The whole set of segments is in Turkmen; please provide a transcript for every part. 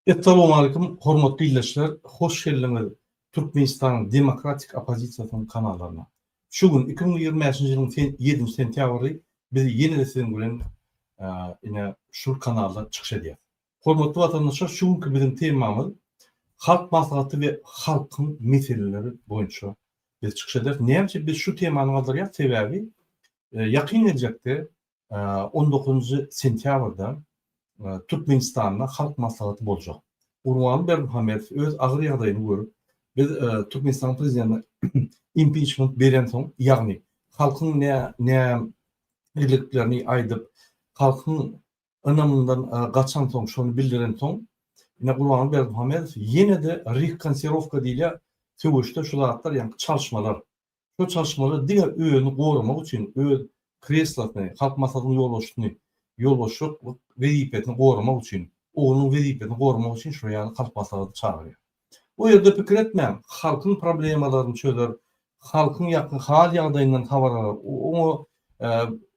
Assalamu alaikum, hormatly izleyijiler. Hoş geldiniz Türkmenistan Demokratik Opozisiýasynyň kanallaryna. Şu gün 2025-nji ýylyň 7 sentýabry biz ýene-de siziň bilen ine şu kanalda çykyş edýär. Hormatly watandaşlar, şu günkü biziň temamyz halk maslahaty we halkyň meseleleri boýunça biz çykyş edýär. Näme biz şu temany galdyrýar? Sebebi ýakyn gelecekde 19 sentýabrda Türkmenistan'da halk maslahatı boljak. Urwan Berdimuhamedov öz agyr ýagdaýyny görüp, biz Türkmenistan prezidenti impeachment beren soň, ýagny halkyň ne birliklerini aýdyp, halkyň ynamyndan gaçan soň, şonu bildiren soň, ine Urwan Berdimuhamedov ýene-de rekonserwowka diýilýär, söwüşde şu zatlar, ýani çalışmalar. Şu çalışmalar diňe öýüni goramak üçin, öz kreslasy, halk maslahatyny ýolbaşyk wezipetini goramak üçin, onuň wezipetini goramak üçin şu ýaly halk maslahaty çağırýar. O ýerde pikir etmem, halkyň problemalaryny çözer, halkyň ýakyn hal ýagdaýyndan habar alar.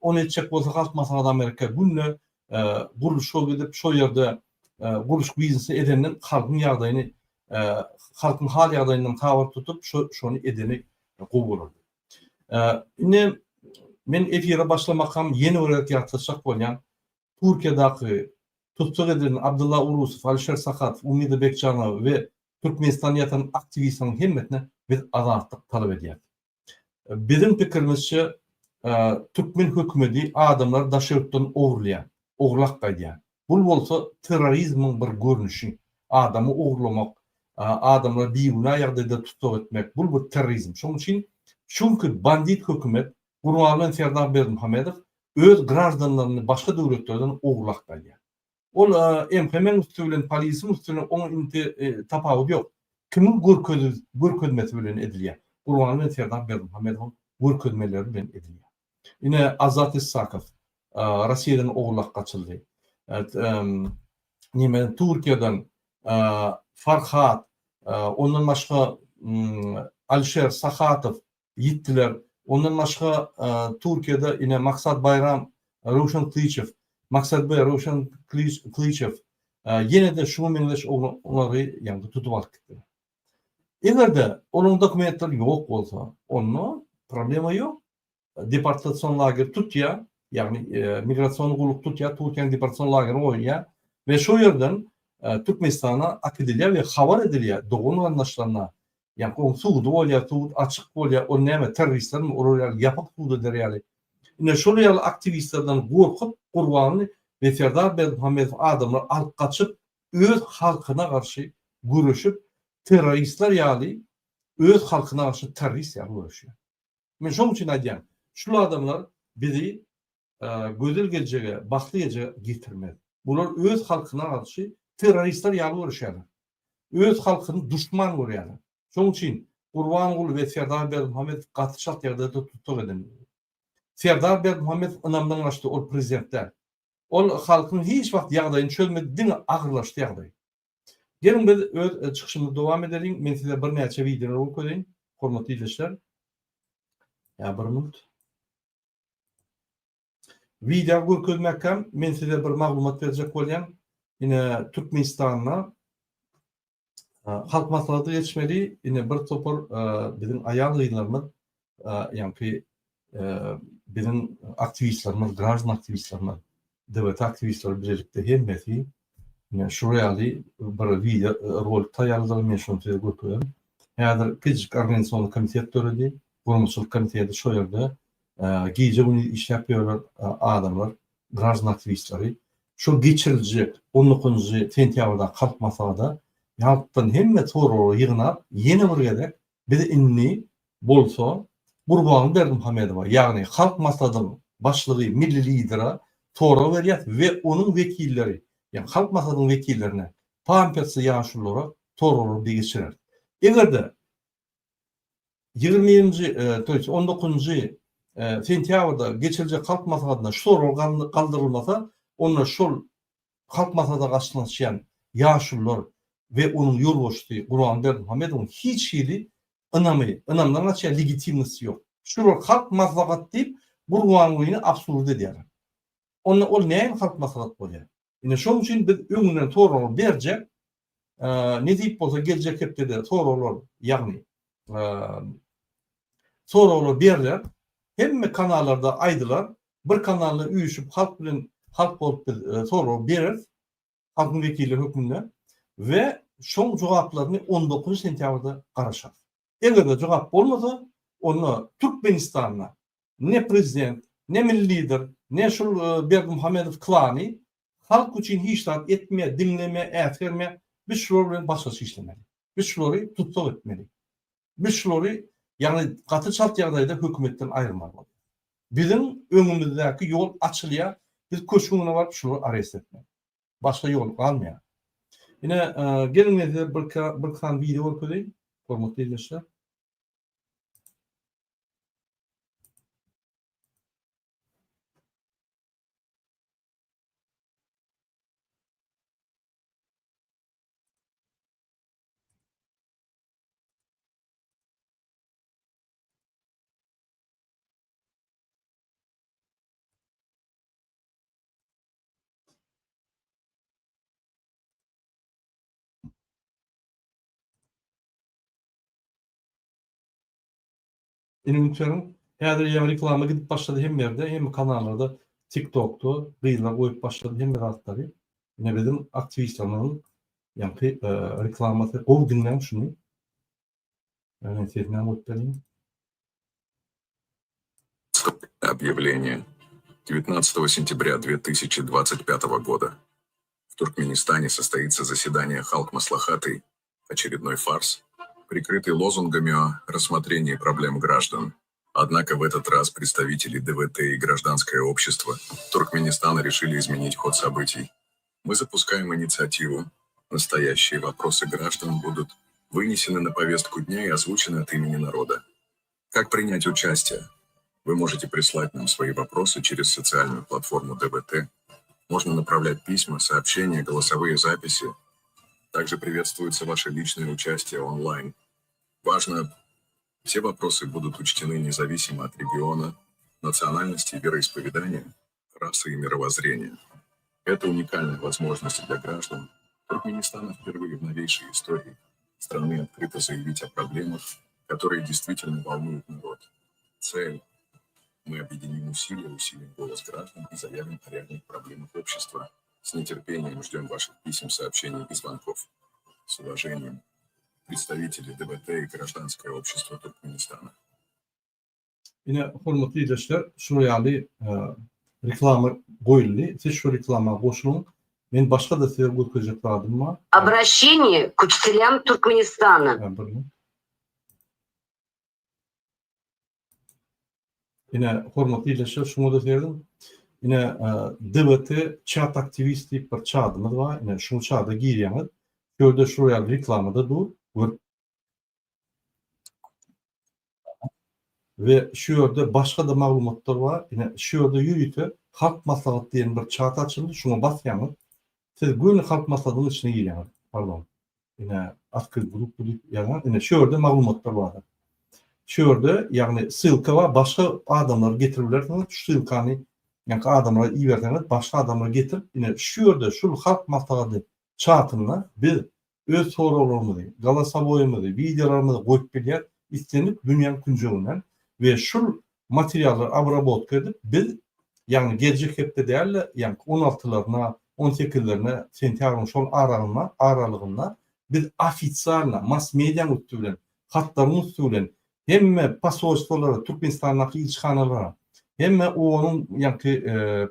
Onu etjek bolsa halk maslahaty Amerika günne guruluş edip şo ýerde guruluş biznesi edenden halkyň ýagdaýyny, halkyň hal ýagdaýyndan habar tutup şonu edeni gowy Ine men efire başlamakam ýeni olarak ýatyrşak bolýan Türkiýedaky tutsak edilen Abdullah Urusov, Alişer Sakatov, Umida Bekjanova we Türkmenistan ýatan aktivistleriň hemmetine biz azatlyk talap edýär. Bizim pikirimizçe Türkmen hökümeti adamlar daşyrypdan ogrlaýar, oglak gaýdýar. Bu bolsa terrorizmiň bir görnüşi. Adamy oglamak, adamlar biýuna ýagdaýda tutsak etmek, bu bir terrorizm. Şonuň üçin çünki bandit hökümet Urwan Berdimuhamedov öz graždanlaryny başga döwletlerden oglak gaýdýar. Ol hemen üstülen polisin üstüne onun tapawut ýok. Kimin görkezmesi bilen edilýär? Urwan Berdimuhamedov görkezmeleri bilen edilýär. Ine Azat Issakov Rossiýadan oglak gaçyldy. Türkiýeden Farhat, ondan başga Alişer Sakatov gitdiler. Ondan başga Türkiýede ine Maksat Bayram, Ruşen Klyçev, Maksat Bey, Ruşen Klyçev ýene-de şu meňzeş onları ýa-da tutup aldyk. Egerde onun dokumentleri ýok bolsa, onu problema ýok. Deportasiýon lagery tutýar, ýagny migrasiýon guluk tutýar, Türkiýanyň deportasiýon lagery goýýar we şo ýerden Türkmenistana akidilýär we habar edilýär dogun vatandaşlaryna. Yani o suğdu bolýar, suğud açyk bolýar, o näme terroristlermi oralary ýapyk suğda derýär. Ine şol ýaly aktivistlerden gorkup, Urwany we Serdar Berdimuhamedov adamlar alyp gaçyp, öz halkyna garşy güreşip, terroristler ýaly öz halkyna garşy terrorist ýaly güreşýär. Men şoň üçin aýdýam, şu adamlar bizi gözel geljege, bakly geljege getirmedi. Bular öz halkyna garşy terroristler ýaly güreşýär. Öz halkyny düşman görýär. Şoň üçin Urwan we Serdar Berdimuhamedov gatşak ýerde tutsak edildi. Serdar Berdimuhamedov ynamdan gaçdy ol prezidentler. Ol halkyň hiç wagt ýagdaýyny çözmedi, diňe agyrlaşdy ýagdaý. Gelin biz öz çykyşymyzy dowam edelim. Men size bir näçe videolar okudym. Hormatly izleyijiler. Ya bir minut. Video görkezmekam men size bir maglumat berjek bolýan. Ine Türkmenistanyň halk maslahaty geçmeli, ine bir topar bizim aýal gyýlarymyz, ýani bizim aktivistlerimiz, graždan aktivistlerimiz, dewlet aktivistleri birlikde hemmeti, ine şu ýaly bir video rolik taýýarladylar, men şonu size görkezdim. Häzir Pejik organizasiýon komitet töredi, gurulmuşlyk komiteti şo ýerde gije güni işläp ýörler adamlar, graždan aktivistleri. Şu geçiriljek 19 sentýabrda halk maslahaty ýalpdan hemme torary ýygnap, ýene bir gezek biz inni bolsa Urwan Berdimuhamedowa, ýagny halk maslahatynyň başlygy, milli lideri tora berýär we onuň wekilleri, ýani halk maslahatynyň wekillerine pampersy ýaşullara torary geçirer. Egerde 19 sentýabrda geçirijek halk maslahatyna şu torary galdyrylmasa, onlar şol halk maslahatyna gaçylan ýaşullar ve onun ýolbaşçy Urwan Berdimuhamedowyň hiç ýeri ynamdan gaçýar legitimnisi ýok. Şol halk maslahat diýip Urwanyny absurd edýär. Ol näme halk maslahat bolýar? Ine şoň üçin biz öňünden torary berjek, ne deyip bolsa gelecek hepde de soralar, yani soralar berler. Hemme kanallarda aydılar. Bir kanalda üyüşüp halk bolup soralar berer. Halkın vekili hükmünde ve şoň jogaplarını 19 sentyabrda garaşar. Eger de jogap bolmasa, onu Türkmenistan'a ne prezident, ne milli lider, ne şol Berdimuhamedov klany halk üçin hiç zat etmeye, dinleme, ätgerme, biz şolar bilen başgaça işlemeli. Biz şolary tutsak etmeli. Biz şolary yani gaty şart ýagdaýda hökümetten aýrmaly. Bizim öňümüzdäki ýol açylýar. Biz köşküne barıp şolary arrest etmeli. Başka yol kalmıyor. Yine gelin de bir kan video koyayım. Formatlı izleyiciler. Ünlülerin häzir ýa reklama gidip başlady hem yerde hem kanallarda TikTok'da reel'ler koyup başlady hem rahatlary. Yine bizim aktivistlerimiň ýa-ni reklamasy o günden şunu yani sesini koyup Объявление. 19 сентября 2025 года в Туркменистане состоится заседание Халк-Маслахаты, очередной фарс, прикрытый лозунгами о рассмотрении проблем граждан. Однако в этот раз представители ДВТ и гражданское общество Туркменистана решили изменить ход событий. Мы запускаем инициативу. Настоящие вопросы граждан будут вынесены на повестку дня и озвучены от имени народа. Как принять участие? Вы можете прислать нам свои вопросы через социальную платформу ДВТ. Можно направлять письма, сообщения, голосовые записи. Также приветствуется ваше личное участие онлайн. Важно, все вопросы будут учтены независимо от региона, национальности, вероисповедания, расы и мировоззрения. Это уникальная возможность для граждан Туркменистана впервые в новейшей истории страны открыто заявить о проблемах, которые действительно волнуют народ. Цель. Мы объединим усилия, усилим голос граждан и заявим о реальных проблемах общества. С нетерпением ждем ваших писем, сообщений и звонков. С уважением. Представители ДВТ и гражданское общество Туркменистана. Yine hormatly izleyiciler, şuraya reklama koyuldu. Siz şu reklama koşulun. Ben başka da size götüreceklerdim var. Обращение к учителям Туркменистана. Yine hormatly izleyiciler, şunu da söyledim. Yine DVT chat aktivisti bir chatımız var. Yine şunu chat'a girýäňiz. Şöyle şuraya reklamada dur. Ve şu yerde başka da maglumatlar var. Yine şu yerde yürüyüp halk maslahat diyen bir chat açıldı. Şuna basýaňyz. Siz gün halk maslahatynyň içine girýäňiz. Pardon. Yine atkı grup ýa-da yine şu yerde maglumatlar var. Şu yerde yani sılka var. Başka adamlar getirirler. Şu sılkany yani adamlara iyi verdiler. Başka adamlar getirip yine şu yerde şu halk maslahaty chatynda bir öz soralarymyzy, galasaboýymyzy, videolarymyzy goýup berýär. İstenip dünyanın güncelinden ve şu materyalları abrabotka edip biz yani gelecek hepde değerli yani 16'larına 18'lerine sentyabrın şol aralığında biz afitsarla mass medyanın üstülen hatların üstülen hem pasolstvolara Türkmenistan'daki ilçhanalara hem onun yani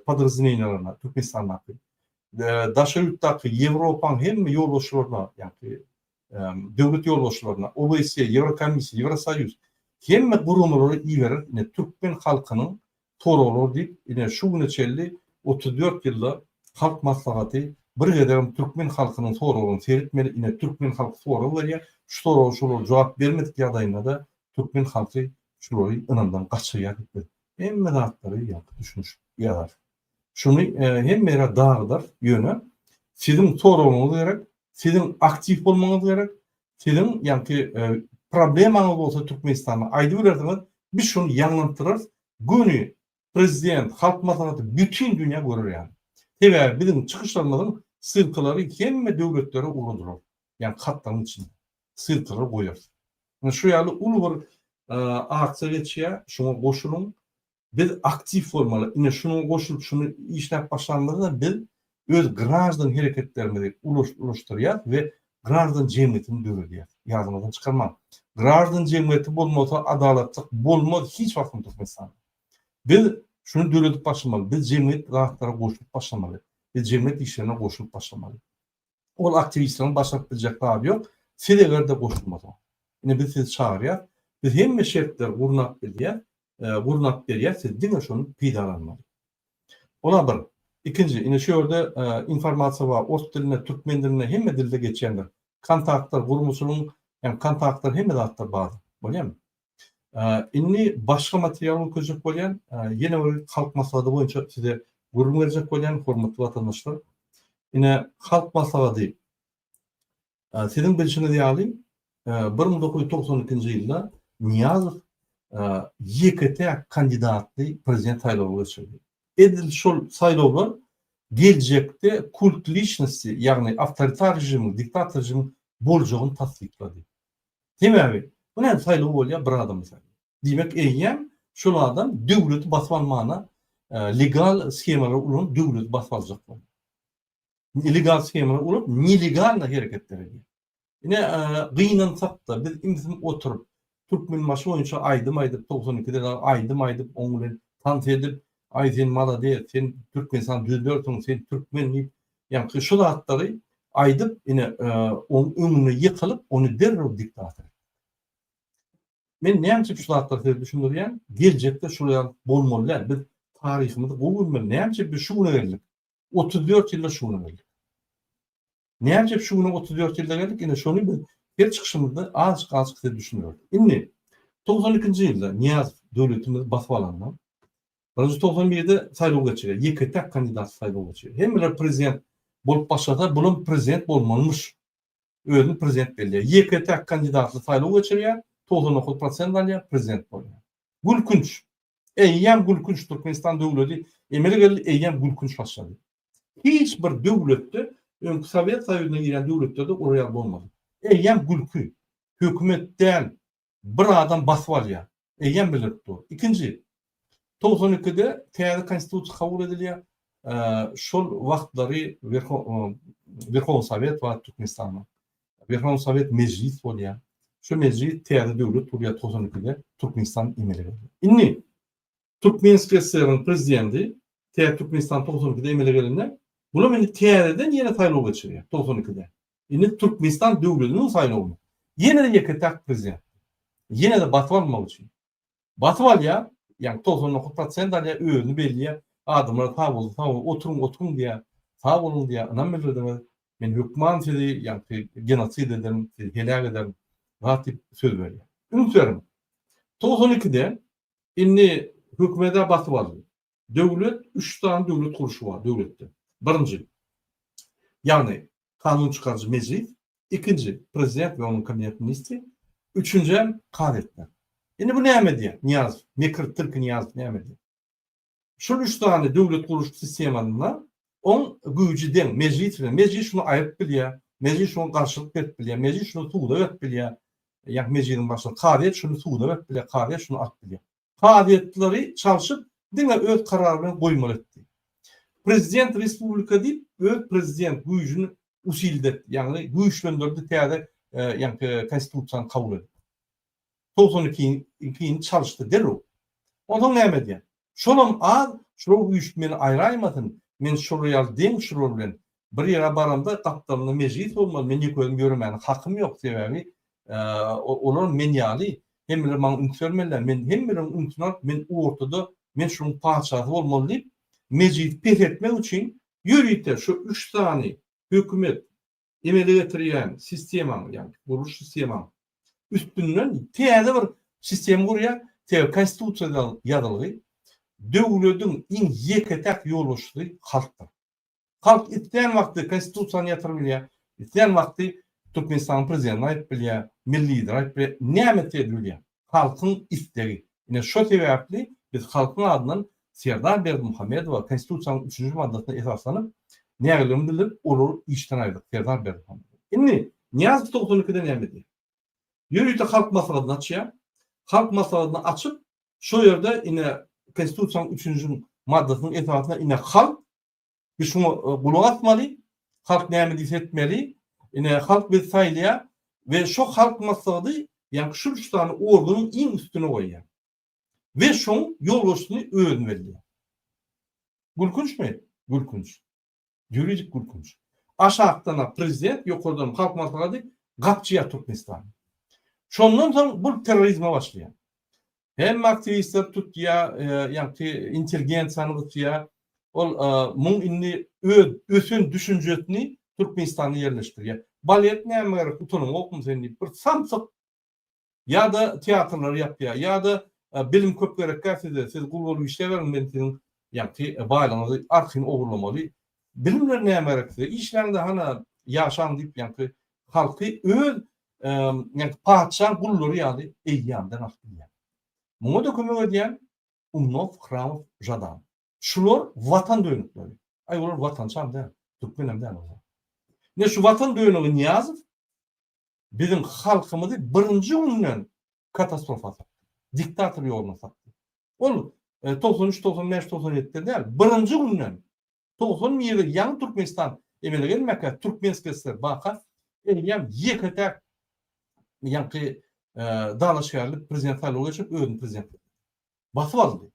podrazdeniylarına Türkmenistan'daki daşa yurttaki Avrupa'n hem yoldaşlarına yani devlet yoldaşlarına, OBSE, Eurokomissiya, Eurosoyuz hemme gurumlary iýerer. Ine Türkmen halkynyň soralar diýip, ine şu güne çelli 34 ýylda halk maslahaty bir gedem Türkmen halkynyň soralaryny seretmeli. Ine Türkmen halky soralar ýa, şu soralar jogap bermedik ýagdaýynda da Türkmen halky şolary ynandan gaçyrýar diýip. Hemme zatlary ýa düşünüş ýalar. Şunu hemme dağılar ýöne sizin soralaryňyz gerek. Sizin aktif olmanız gerek. Sizin yani problemaňyz bolsa Türkmenistan'a aýdyp berdiňiz, biz şunu ýanlantyrar. Günü prezident, halk maslahaty bütün dünýä görür ýa. Tebe bizim çykyşlarymyzyň sırkylary hemme döwletlere urudylar. Yani katların içinde. Sırtırı koyar. Yani şu yalı ulu bir ağaçsa geçiyor, şuna koşulun. Biz aktif formalı, yine şunu koşulup şunu işlep başlandığında biz öz gраждан hareketlerimizi oluşturuyor ve gраждан cemiyetini dövülüyor. Yardımdan çıkarmam. Gраждан cemiyeti bolmasa adaletlik bolmaz hiç vakit Türkmenistan. Biz şunu dövülüp başlamalı. Biz cemiyet rahatlara koşulup başlamalı. Biz cemiyet işlerine koşulup başlamalı. O aktivistlerin başlatılacağı yok. Sileler de koşulmaz. Yine biz sizi çağırıyor. Biz hem şertler vurunap biliyor. Vurunap veriyor. Siz değil mi şunu pidalanmalı. Ona bir. İkinci, yine şu orada informasiya var. Ort diline, Türkmen diline hem dilde geçenler. Kontaktlar, kurmuşunun yani kontaktlar hem de hatta bazı. Biliyor musun? İnni başka materyal okuyacak olan yine bir halk maslahatı boyunca size gurum verecek olan hormatly vatandaşlar. Yine halk maslahatı değil. Sizin bilişini diyelim. 1992 yılda Niyazov YKT kandidatlı prezident saylovuna geçirdi. Edil şol saylovlar gelecekte kult lichnosti, yani avtoritar rejimin, diktator rejimin bolcağını tasdikladı. Değil mi abi? Bu ne saylov oluyor? Bir adam mesela. Demek eyyem şol adam devleti basmanmana legal skemalar olup devleti basmalacak. İllegal skemalar olup nelegal hareketler ediyor. Yine kıyınansak da biz imzim oturup Türkmen maşı oyuncu aydım 92'de aydım onu tant edip ay sen mala değil sen Türkmenistan düzdörtün sen Türkmen yani şu hatları aydıp yine onun önünü yıkılıp onu derrov diktatör. Men näçe şu hatları düşünürken gelecekte şuraya bolmalılar biz tarihimizi goýulmaly näçe bir şuna geldik 34 ýylda şuna geldik. Näçe şuna 34 ýylda geldik yine şonu biz her çıkışımızda azıcık diye düşünüyoruz. Inni 92. yılda Niyaz devletimiz basıp alandan 1991'de saylov geçiriyor. YKT kandidat saylov geçiriyor. Hem bir prezident bolup başlasa bunun prezident bolmalymış. Özünü prezident belliyor. YKT kandidatlı saylov geçiriyor. 99% alıyor prezident bolýar. Gülkünç. Eýýäm gülkünç Türkmenistan döwleti emeligel eýýäm gülkünç başlady. Hiç bir döwletde öňkü Sowet Soýuzyna giren döwletlerde oraya bolmady. Eýýäm gülkü. Hökümetden bir adam basyp alýar. Eýýäm bilip dur. İkinci 92'de täze konstitusiýa kabul edilýär. Şol wagtlary Verhovny Sovet we Türkmenistan. Verhovny Sovet meclis bolýar. Şu meclis täze döwlet bolýar 92'de Türkmenistan emelige. Inni Türkmenistан SSR-ın prezidenti täze Türkmenistan 92'de emeliginde bunu meni täzeden ýene saylov geçirýär 92'de. Inni Türkmenistan döwletiniň saylowyny. Ýene de ýeketak prezident. Ýene de batyp almak üçin. Batyp alýar, yani 99% alýar özüni belliýär. Adamlar sağ oturun diye, sağ olun diye, anam bildirdim. Men hükman sizi, yani genosid ederim, helak ederim, ratip söz veriyor. Ünsörüm. 92'de inni hükümete batıp aldı. Devlet, 3 tane devlet kuruluşu var devlette. Birinci, yani kanun çıkarıcı meclis. İkinci, prezident ve onun kabinet ministri. Üçüncü, kadetler. Şimdi bu näme diýär? Niyaz, Mekir Türk Niyaz näme diýär? Şu 3 tane devlet kuruluş sisteminde on güýjiden meclis şunu aýyp bilýär, meclis şunu garşylyk berip bilýär, meclis şunu tuğda berip bilýär. Ýa meclisin başynda kadet şunu tuğda berip bilýär, kadet şunu at bilýär. Kadetleri çalışıp diňe öz karary bilen goýmaly etdi. Prezident respublika diýip öz prezident güýjüni usildet, ýagny güýçlendirdi täze ýa-ni konstitusiýany kabul etdi. 92'in çalıştı derrov. Ondan näme diýär? Şolum az, şol güýç meni aýraýmasyn. Men şuraya deň şurol bilen bir ýere baramda gapdalyny meclis bolmaly. Men ýöközüm görmäň hakym ýok sebäbi olar men ýaly hem bilen maňa ünsörmeler. Men hem bilen ünsünap men ortada men şunun paçasy bolmaly diýip meclis petretmek üçin ýürüýte şu 3 tane hökümet emele getirýän sistemany, ýani guruş sistemany üstünden täze bir sistem gurýar, täze konstitusiýada ýazyly. Döwletiň iň ýeketek ýoluşy halkdyr. Halk itden wagty konstitusiýany ýatyryp bilýär, itden wagty Türkmenistan prezidenti aýyp bilýär, milli lider aýyp bilýär, näme edilýär? Halkyň istegi. Ine şo sebäpli biz halkyň adyndan Serdar Berdimuhammedow konstitusiýanyň 3-nji maddasyna esaslanıp nägelerni bilip olar işden aýdyk Serdar Berdimuhammedow. Indi Niyaz 92'den emedi. Yürüyte halk masaladını açıyor. Halk masaladını açıp şu yerde yine Konstitusiyanın 3. maddesinin etrafına yine halk bir şunu kulağa atmalı. Halk ne emediyse etmeli. Yine halk bir saylıya ve şu halk masaladı yani şu 3 tane organın en üstüne koyuyor. Ve şunun yol üstünü öğrenmeli. Gülkünç mü? Gülkünç. Juridik gülkünç. Aşağıdan prezident, yukarıdan halk masaladı kapçıya Türkmenistan. Şondan soň bu terörizme başlayan. Hem aktivistler tutya, yani inteligensiyanı tutya, mun inni ösün düşünjesini Türkmenistan'a yerleştiriyor. Balet ne gerek utanım okum sen deyip bir samsık ya da tiyatrolar yapıyor ya da bilim köpleri gazetede siz gulgulu işler verin ben sizin yani bağlanızı arkin oğurlamalı. Bilimler ne gerekse işlerinde hana yaşan deyip yani halkı yani padişah gulları yani eyyamdan aklıyor. Buna da kömek ediyen Umnov, Kramov, Jadan. Şular vatan dönükleri. Ay onlar vatan çam değil. Türkmenim değil o. Ne şu vatan dönüğü Niyazov bizim halkımızı birinci günden katastrofa sattı. Diktatör yoluna sattı. Onu 93, 95, 97'de değil. Birinci günden 97'de yan Türkmenistan emele gelmekte Türkmenskesler bakar. Eyyam yekete yani Dalaşyarlı prezidentlerle ulaşıp öğün prezidentler. Basıp aldı.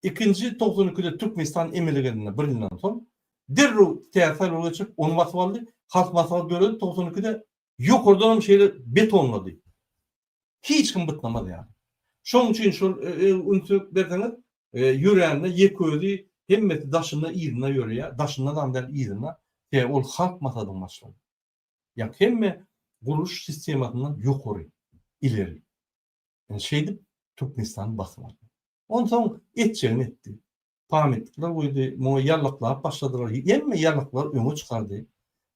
İkinci 92'de Türkmenistan emelegenine bir yıldan sonra derru teyatrlarla ulaşıp onu basıp aldı. Halk masalı bölüldü 92'de yok oradan şeyleri betonladı. Hiç kim bitmedi yani. Şunun için şu ünsürlerden yüreğinde yeköydi hemmeti daşında iğrine yürüyor. Daşında damdan iğrine ol halk masadan başladı. Yani hemme kuruluş sistematından yukarı, ileri. Yani şeydi Türkmenistan basmadı. Ondan sonra etçeğini etti. Pametlikler koydu, mu yallaklar başladılar. Yemme yallaklar öne çıkardı.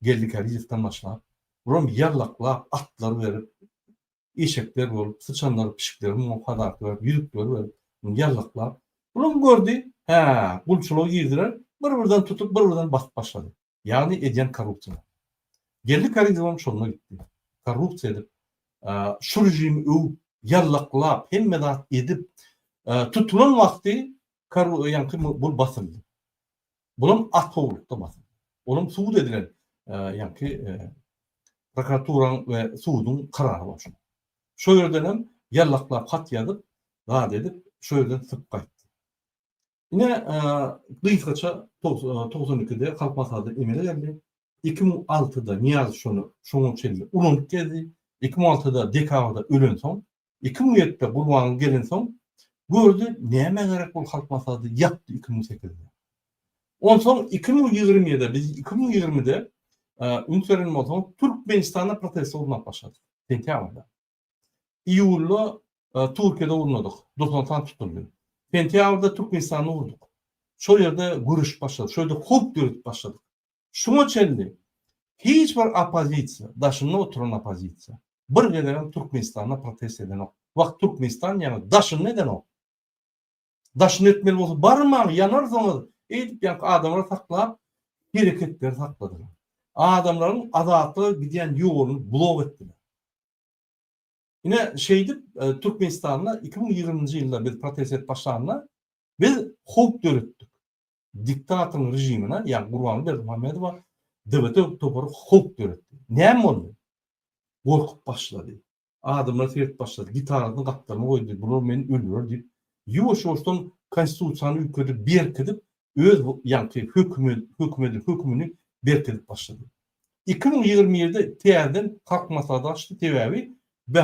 Geldik Haricif'ten başlayıp. Buram yallaklar atlar verip, eşekler olup, sıçanlar, pişikler, mu kadarlar verip, yürükler verip, yallaklar. Buram gördü, kulçuluğu girdiler, buradan tutup, buradan basıp başladı. Yani ediyen korrupsiya. Geldik Haricif'in sonuna gitti. Korrupsiya edip, şu rejimi yallaklap, hemmedat edip, tutulan vakti yani bu basıldı. Bunun atoğlukta basıldı. Onun suud edilen yani prokuraturan ve suudun kararı var. Şu yerden yallaklap hat yazıp, rahat edip, şu yerden sık kayıttı. Yine kıyıskaça 92'de halk masalı emele geldi. 2006'da Niyaz şunu çeldi. Ulunuk geldi. 2006'da dekabrda ölen son. 2007'de Burvan'ın gelen son. Gördü neyme gerek bu halk masalı yaptı 2008'de. Ondan sonra 2020'de biz 2020'de ünsörenim olsun Türkmenistan'da protesto olmak başladı. Sentyabr'da. İyul'da Türkiye'de vurmadık. 90'dan tutuldu. Sentyabr'da Türkmenistan'da vurduk. Şu yerde görüş başladı. Şöyle hop görüp başladık. Şuna çeldi. Hiç bir opozisiya, daşında oturan opozisiya. Bir gelen Türkmenistan'da protesto eden o. Vakt Türkmenistan yani daşın neden o? Daşın etmeli olsa barmağı yanarsanız edip yani adamları saklap hareketleri sakladılar. Adamların adatı giden yolunu blok ettiler. Yine şeydi Türkmenistan'da 2020 yılda bir protesto başlandı. Biz hop dörüttük. Diktatörün rejimine yani Kurban Berdimuhamedova devlete toparı hop dörüttü. Ne oldu? Korkup başladı. Adamlar seyret başladı. Gitarını kaptarına koydu. Bunu beni öldürür deyip yavaş yavaştan konstitusiyanı ülkede berkedip öz yani hükümünü berkedip başladı. 2027'de TR'den halk masalı açtı TV'yi ve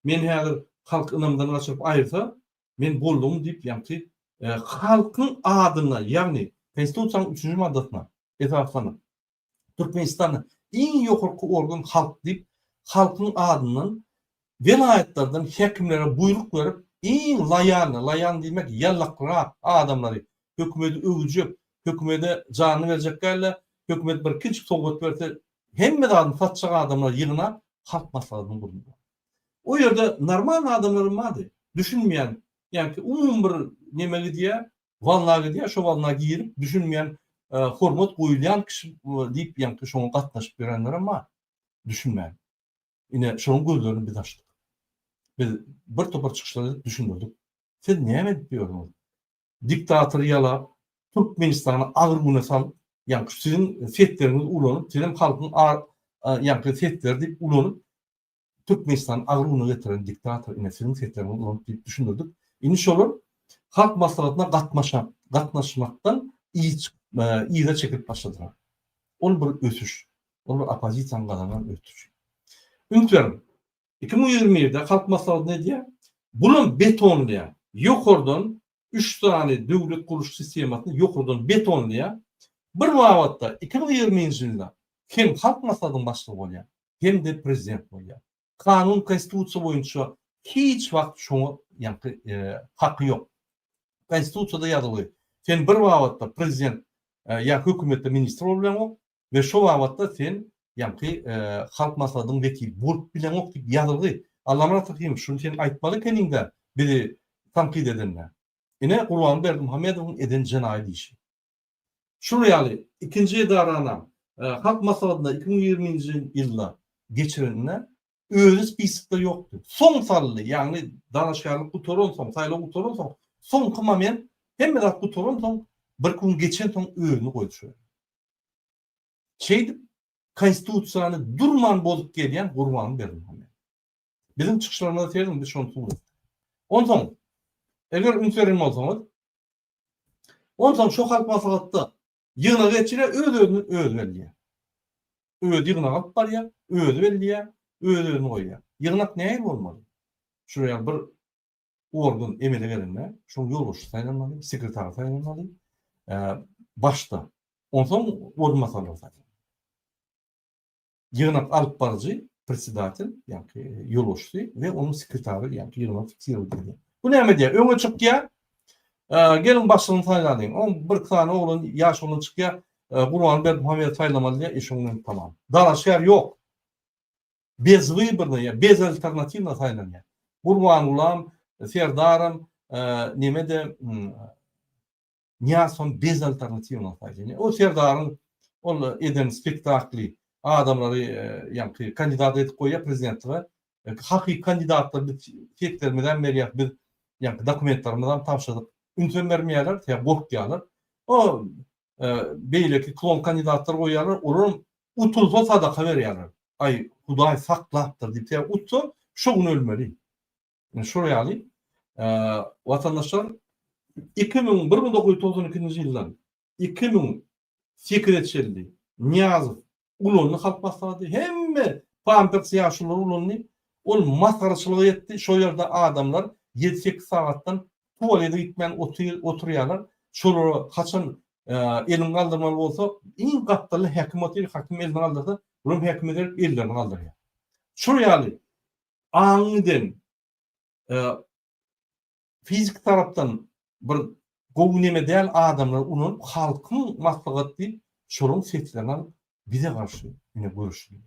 men hazır halk ınamdan açıp ayırsa men boldum deyip yani halkın adına yani konstitusiyanın 3. maddesine etrafına Türkmenistan'ın en yukarı organ halk deyip halkın adından velayetlerden hekimlere buyruk verip en layan demek yallaklar adamları hükümeti övücüp hükümete canını vereceklerle hükümet bir küçük soğuk verse hem de satacak adamlar yığına halk masalarını bulundu. O yerde normal adamların vardı. Düşünmeyen yani umum bir nemeli diye vallahi diye şu vallahi girip düşünmeyen hormat koyulayan kişi deyip yani şunu katlaşıp görenler ama düşünmeyin. Yine şunun gözlerini biz açtık. Biz bir topar çıkışları düşündürdük. Siz niye mi diyorsunuz? Diktatörü yalap, Türkmenistan'ı ağır güne sal, yani sizin fetleriniz ulanıp, sizin halkın yani fetler deyip ulanıp, Türkmenistan'ı ağır güne getiren diktatör, yine sizin fetlerini ulanıp deyip düşündürdük. İniş olur, halk maslahatına katlaşmaktan iyi de çekip başladılar. Ol bir ötüş, ol bir apozisiyan kalanan ötüş. Ümit verin, 2020'de halk maslahatı ne diye? Bunun betonluya, yokurdan 3 tane devlet kuruluş sistematını yokurdan betonluya bir vaatda 2020 yılda hem halk maslahatının başlığı oluyor hem de prezident oluyor. Kanun, konstitusiya boyunca hiç vakt şunu yani hakkı yok. Konstitusiyada yazılı. Sen bir vaatda prezident ya hükümette ministr olabilir ve şu vaatda sen yani halk maslahatının vekili bulup bilen ok deyip yazılı. Allah'ına takayım şunu sen aytmalı keninde biri tankid edenler. Yine Kurban Berdimuhamedov'un eden cenayet işi. Şuraya ikinci idarana halk maslahatında 2020 yılda geçirenler özü spisikte yoktu. Son sallı yani danışkanlık bu torun son, sayılı bu torun son. Son kımamen hem de bu torun son bir gün geçen son özünü koydu şöyle. Şeydi konstitusiyanı durman bolup gelen Kurban Berdimuhamedov. Bizim çıkışlarımızda söyledim biz şunu tuğuz. Ondan eğer ünserim olsanız ondan şu halk maslahatta yığına geçire öz belliye. Öz yığına alıp var ya, öz belliye, özünü koyuyor. Yığınak neye olmalı? Şuraya bir organ emele gelinme, şu yolbaşı saylanmalı, sekreter saylanmalı, başta. Ondan olmasalar saylanmalı. Yığınak alıp barıcı, presidatil, yani yolbaşı ve onun sekreteri, yani yığınak fiksiyonu dedi. Bu ne diye? Öne çık ya, gelin başını saylanayım. On bir tane oğlun, yaş olan çık ya, Kurban Berdimuhamedov saylamalı diye işin tamam. Dalaşyer yok. Bez выборная ya, bez alternativna saylanıyor. Kurban ulam, serdarım, nemede niyason bez alternativna saylanıyor. O serdarın onu eden spektakli adamları yani kandidat edip koyuyor prezidentliğe. Hakiki kandidatlar bir fetlermeden beri bir yani dokumentlarımızdan tavşadık. Ünten vermeyeler, ya korkuyorlar. O beyleki klon kandidatları koyuyorlar. Onun utulsa sadaka veriyorlar. Ay Huday saklattır deyip ya utsa şu gün ölmeli. Yani şuraya alayım. Vatandaşlar 1992 yıldan 2008 Niyazov ulunlu halk maslahatı hemme Pampers yaşlılar ulunlu ol maskarçılığı etti. Şu yerde adamlar 7-8 saattan tuvalete gitmeyen oturuyorlar. Şunu kaçan elin kaldırmalı olsa en katlarlı hükümeti hakim elini kaldırdı. Bunun hükümetleri ellerini kaldırıyor. Şuraya aniden fizik taraftan bir govneme değil adamlar onun halkın maslahat deyip şunun setlerine bize karşı yine görüşüyor.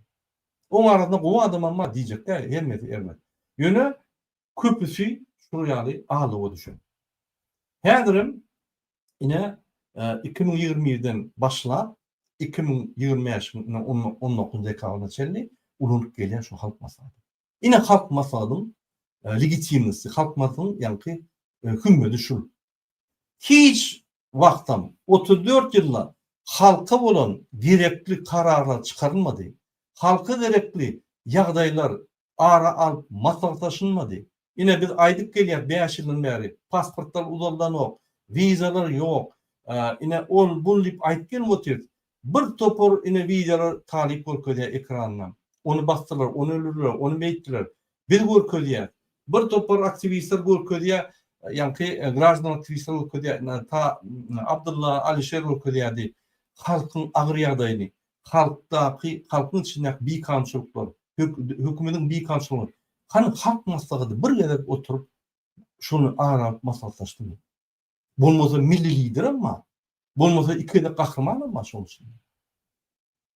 Onun arasında bu adam ama diyecek de elmedi. Yönü köpüsü şuraya ağlığa düşün. Hendim yine 2020'den başla 2025'in 19 dekabrına çelli ulunuk gelen şu halk maslahatı. Yine halk maslahatının legitimnisi, halk maslahatının yani hümmeti şu. Hiç vaktam 34 yılla halka olan gerekli kararlar çıkarılmadı. Halka gerekli yağdaylar ara alıp maslahatlaşılmadı. Yine bir aylık geliyor 5 yılın beri pasportlar uzaldan yok, vizalar yok. Yine ol bullip aytken motiv bir topor yine vizalar talip görkediye ekrandan. Onu bastılar, onu ölürler, onu beyttiler. Bir görkediye bir topor aktivistler görkediye yani gраждан aktivistler görkediye ta Abdullah Alişer görkediye di halkın ağır yağdayını halkın içindeki bir kançılıklar hükümetin bir kançılıklar hani halk maslahatı bir yere oturup şunu arayıp maslahatlaştı. Bulmasa milli lider ama bulmasa iki de kahraman ama şunun için.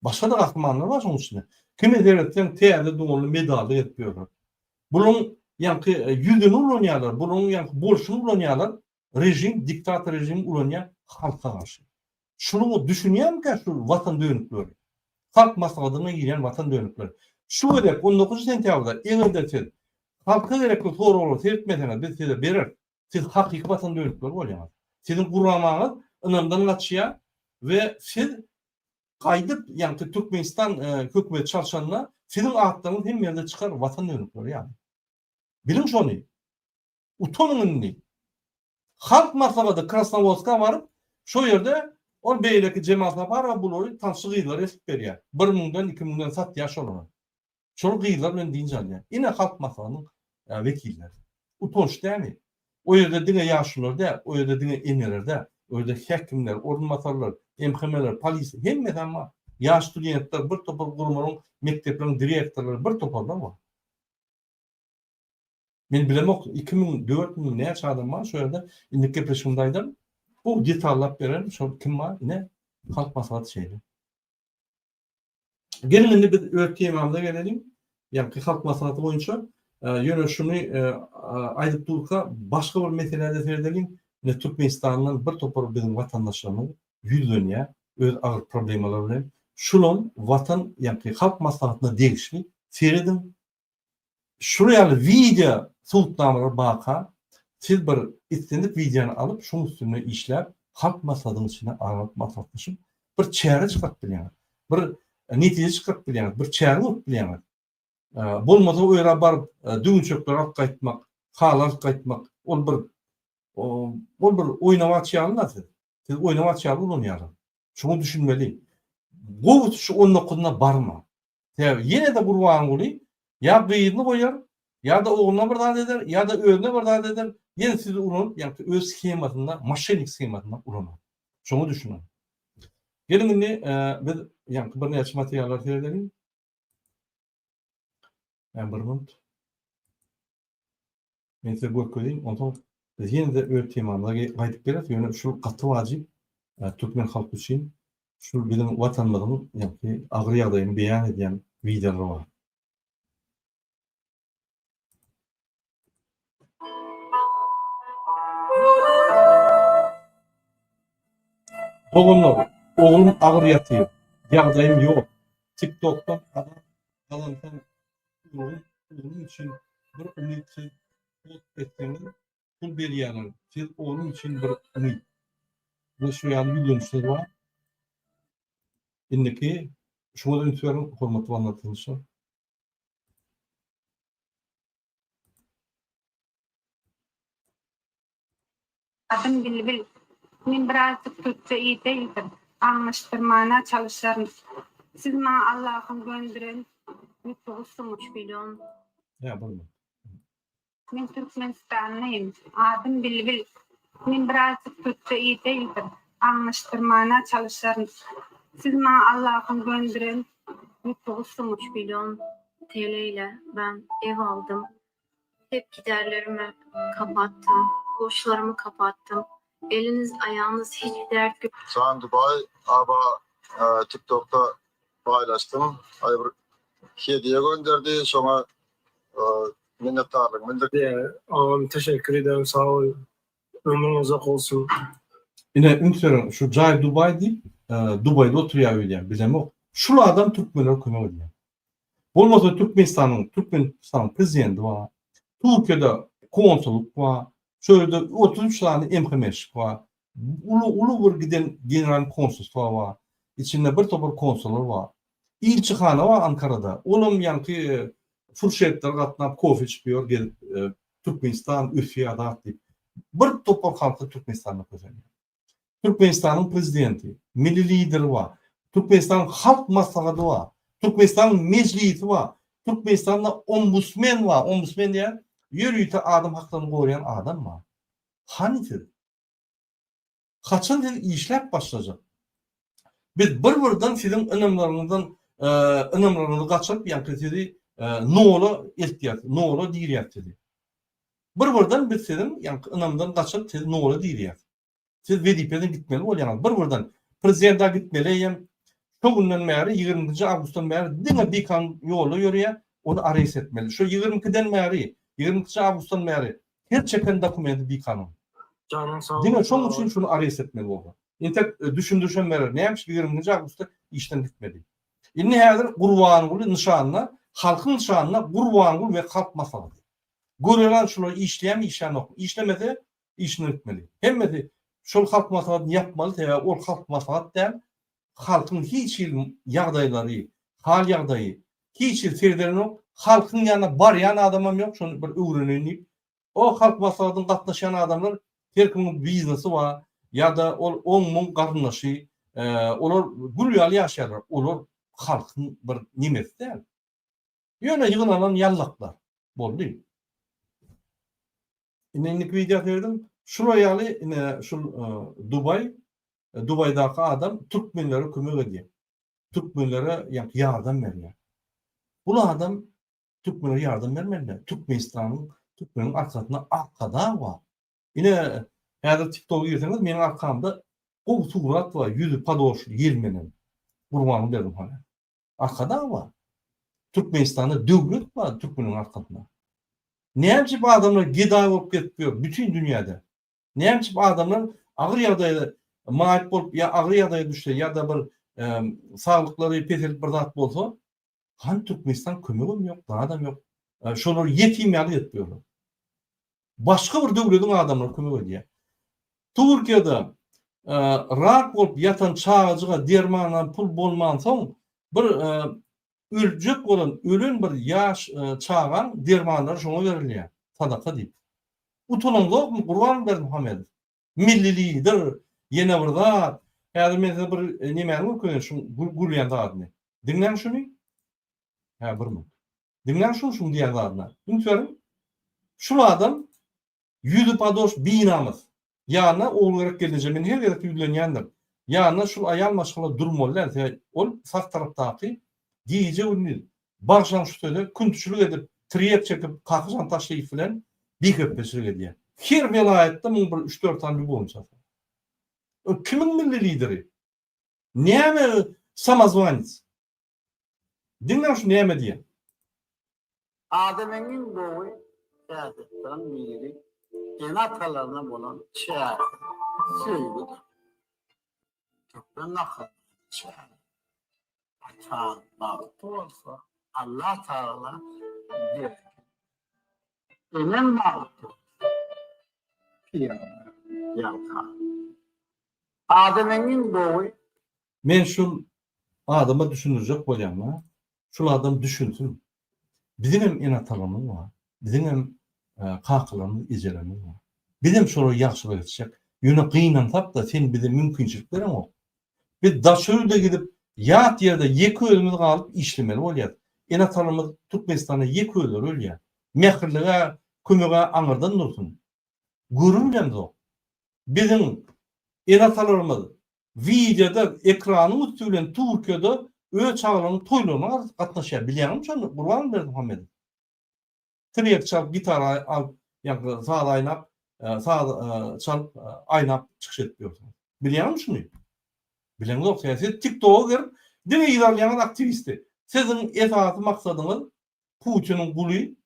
Başka da kahramanlar var şunun için. Kimi devletten teyade doğru medallı etmiyorlar. Bunun yani yüzünü ulanıyorlar. Bunun yani borçunu ulanıyorlar. Rejim, diktatör rejim ulanıyor halka karşı. Şunu düşünüyorum ki şu vatan dönükleri. Halk maslahatına giren vatan dönükleri. Şu edep 19 sentyabrda eňelde siz halka gerekli soraglary sertmeseniz biz size berer. Siz hakyky watan döwletler bolýar. Sizin guramaňyz ynamdan gaçýar we siz gaýdyp ýa-ni Türkmenistan hökümeti çalşanyna sizin atlaryňyz hem ýerde çykar watan döwletler ýa. Biliň şonu. Utonyňyz. Halk maslahata Krasnovodska barıp şu ýerde ol beýleki jemaatlar bar bulary tanşy gyýlar esip berýär. 1000-den 2000-den sat ýaş olar. Şol gyýlar bilen diň jalýar. Ine halk maslahatynyň wekilleri. Utonç dämi? O ýerde diňe ýaşlar da, o ýerde diňe eneler de, o ýerde häkimler, ornmatarlar, MHM'ler, polis, hemmeden bar. Ýaş studentler, bir topar gurumlaryň, mektepleriň direktorlary bir toparlar bar. Men bilemok 2004-nji näçe adam bar şu ýerde indiki peşimdaýdym. Bu detallap beren şu kim bar? Ine halk maslahaty şeýle. Gelin indi biz öýtgemamda gelelim. Ýa-ni halk maslahaty boýunça ýöne şunu aýdyp durka başga bir meselelerde serdelin. Ne Türkmenistanyň bir topar bizim watandaşlaryny ýüzlenýär, öz agyr problemler bilen. Şulon watan ýa-ni halk maslahatyna degişli seredin. Şuraya video sultanlara baka, siz bir istenip videonu alıp şunun üstüne işler, halk maslahatynyň içine arap maslahatlaşyp bir çäre çykaryp bilýär. Bir netije çykaryp bilýär, bir çäre bolup bilýär. Bolmasa o ýere baryp düňçekler alyp gaýtmak, halar gaýtmak, ol bir oýnawatýarlar. Siz oýnawatýarlar bolýar. Şunu düşünmeli. Bu şu 19'una barma. Ýene de gurban boly, ýa gyýyny goýar, ýa da oğluna bir zat eder, ýa da özüne bir zat eder. Ýene sizi urun, ýa-ni öz schematynda, maşenik schematynda urun. Şunu düşünün. Gelin indi biz ýa-ni bir näçe materiallar seredelim. Bir minut. Men size görkezeyim, ondan biz ýene de öz temamyza gaýdyp beres, ýöne şu gaty wajyp Türkmen halky üçin şu bizim watanlygyny ýa-ni agyr ýagdaýyny beýan edýän videolar bar. Oğlum agyr ýatyr. Ýagdaýym ýok. TikTok'tan alandan onun için bir ümit ettiğini pul berýärler. Siz onun için bir ümit. Bu şu ýany bilýänler var. Indiki şuňa ünsüren hormatly anlatylýar. Adım Bilbil. Men birazcık Türkçe iyi değildim. Anlaştırmana çalışarım. Siz bana Allah'ın gönderen lütfu sunuş biliyorum. Ya bunu. Men Türkmenistanlıyım. Adım Bilbil. Men birazcık Türkçe iyi değildim. Anlaştırmana çalışarım. Siz bana Allah'ın gönderen lütfu sunuş biliyorum. TL ile ben ev aldım. Hep giderlerimi kapattım. Borçlarımı kapattım. Eliniz ayağınız hiç dert yok. Şu an Dubai ama TikTok'ta paylaştım. Bir hediye gönderdi. Sonra minnettarlık bildirdim. Teşekkür ederim. Sağ ol. Ömrün uzak olsun. Yine ünsüren şu Cay Dubai deyip Dubai'de oturuyor öyle. Bilmem şu adam Türkmenler kömek ediyor. Olmasa Türkmenistan'ın prezidenti var. Türkiye'de konsoluk var. Şöyle 33 tane MHM'ş var. Ulu bir giden general konsolosluğa var. İçinde bir topar konsollar var. İlçihana var Ankara'da. Olum yankı fırşetler katlanıp kofe çıkıyor. Gelip Türkmenistan, Üfya dağıtlayıp. Bir topar halkı Türkmenistan'da kazanıyor. Türkmenistan'ın prezidenti, milli lideri var. Türkmenistan'ın halk maslahatı var. Türkmenistan'ın meclisi var. Türkmenistan'da ombudsman var. Ombudsman diye yürüyüşte adam haklarını koruyan adam var. Hanidir? Kaçın dedi işlep başlayacak. Biz bir-birden sizin ınımlarınızı kaçırıp yankı dedi noğla iltiyat, noğla diriyat dedi. Bir-birden biz sizin yankı ınımdan kaçırıp siz noğla diriyat. Siz vedipeden gitmeli olayanız. Bir-birden prezidenta gitmeli. Şu günden beri 20. Ağustos'tan beri dine bir kan yolu yürüye onu arayış etmeli. Şu 22'den beri 22. Ağustos'tan beri her çeken dokumenti bir kanun. Canın sağ ol. Dine şunun için şunu arayış etmeli oldu. İntek düşündürüşen beri neymiş 20. Ağustos'ta işten gitmedi. İnni herdir kurbanı nişanına halkın şanına gurban ve halk masalı. Görülen şunu işleyen işen yok. İşlemedi, işini etmeli. Hem de şol halk masalatını yapmalı ve o halk masalat der halkın hiç yağdayları, hal yağdayı, hiç ferderin yok. Halkın yanına barayan adamım yok. Şunu bir öğreneyim. O halk masalatını katlaşan adamlar herkimin biznesi var ya da onun karınlaşı, onlar gülüyalı yaşarlar. Onlar halkın bir nimeti değil. Yöne yığınalan yallaklar. Bol değil. İnenlik video verdim. Şuraya şu Dubai'daki adam Türkmenlere kömek ediyor. Türkmenlere yardım veriyor. Bu adam Türkmenlere yardım vermeli. Türkmen'in arkasında arkada var. Yine eğer TikTok'u girseniz benim arkamda o surat var. Yüzü padoş yelmenin. Kurbanı dedim hani. Arkada var. Türkmenistan'da devlet var Türkmen'in arkasında. Neymiş bu adamlar giday olup getiriyor bütün dünyada. Neymiş bu adamlar ağır yağdayla mağlup olup ya ağır yağdaya düşse ya da bir sağlıkları petelip bir zat bolsa han Türkmenistan kömegim yok, adam yok. Şolar yetim yalı etmiyorlar. Başka bir devletin adamlar kömek ediyor. Türkiye'de rak olup yatan çağcığa dermandan pul bolman soň bir öljek olan ölen bir yaş çağan dermanlar şoňa berilýär. Sadaka diýip. Utunanlyk mı Kurban berdi Muhammed? Millilidir, yene bir zat. Häzir men bir nimäni köýen şu gülýän zadyny. Dinlen şunu? Ha bir mi? Dinlen şunu diýen zadyny. Dinlerim. Şu adam yüzü padoş binamız. Yana oğulgarak gelince men her ýerde ýüzlenýändir. Yana şu ayal maşgala durmalar. Ol saq taraftaki giýje ünlü. Başlan şu söyle küntüşlük edip triyep çekip kakıjan taşıyıp filan bir köpeslik ediyor. Her velayette mun bir 3-4 tane bir bolunca. O kimin milli lideri? Näme samozvanic? Dinle şu näme diýen? Adem'in boyu siyasetten biri genatalarına bulan çağrı, sevgidir. Çok da nakıl çağrı. Atan bağıtı olsa Allah Teala der. Emin bağıtı. Piyama, yalka. Adem'in boyu Men şu adama düşünürecek bolýarmy? Şu adam düşünsün. Bizim hem enatalarımız var. Bizim hem kakılarımız, icelerimiz var. Bizim şoları yaxşylyk etjek. Ýöne kıynan tap da sen bize mümkinçiliklerin o. Biz daşörde gidip yat yerde yeki ölümüz kalıp işlemeli bolýar. Enatalarımız Türkmenistan'da yeki ölür ölýär. Mehirlige, kömege aňyrdan dursun. Görünmýär o. Bizim enatalarımız videoda ekranı üstülen Türkiye'de öyle çağlanan toylarına katlaşıyor. Biliyor musun? Kurban verdi Muhammed. Triyek çalıp gitar al, yani sağda aynap, çalıp aynap çıkış etmiyorsun. Biliyor musun? Bilen yok. Siz TikTok'a girip dine ilerleyen aktivisti. Sizin esası maksadınız Putin'in kulu,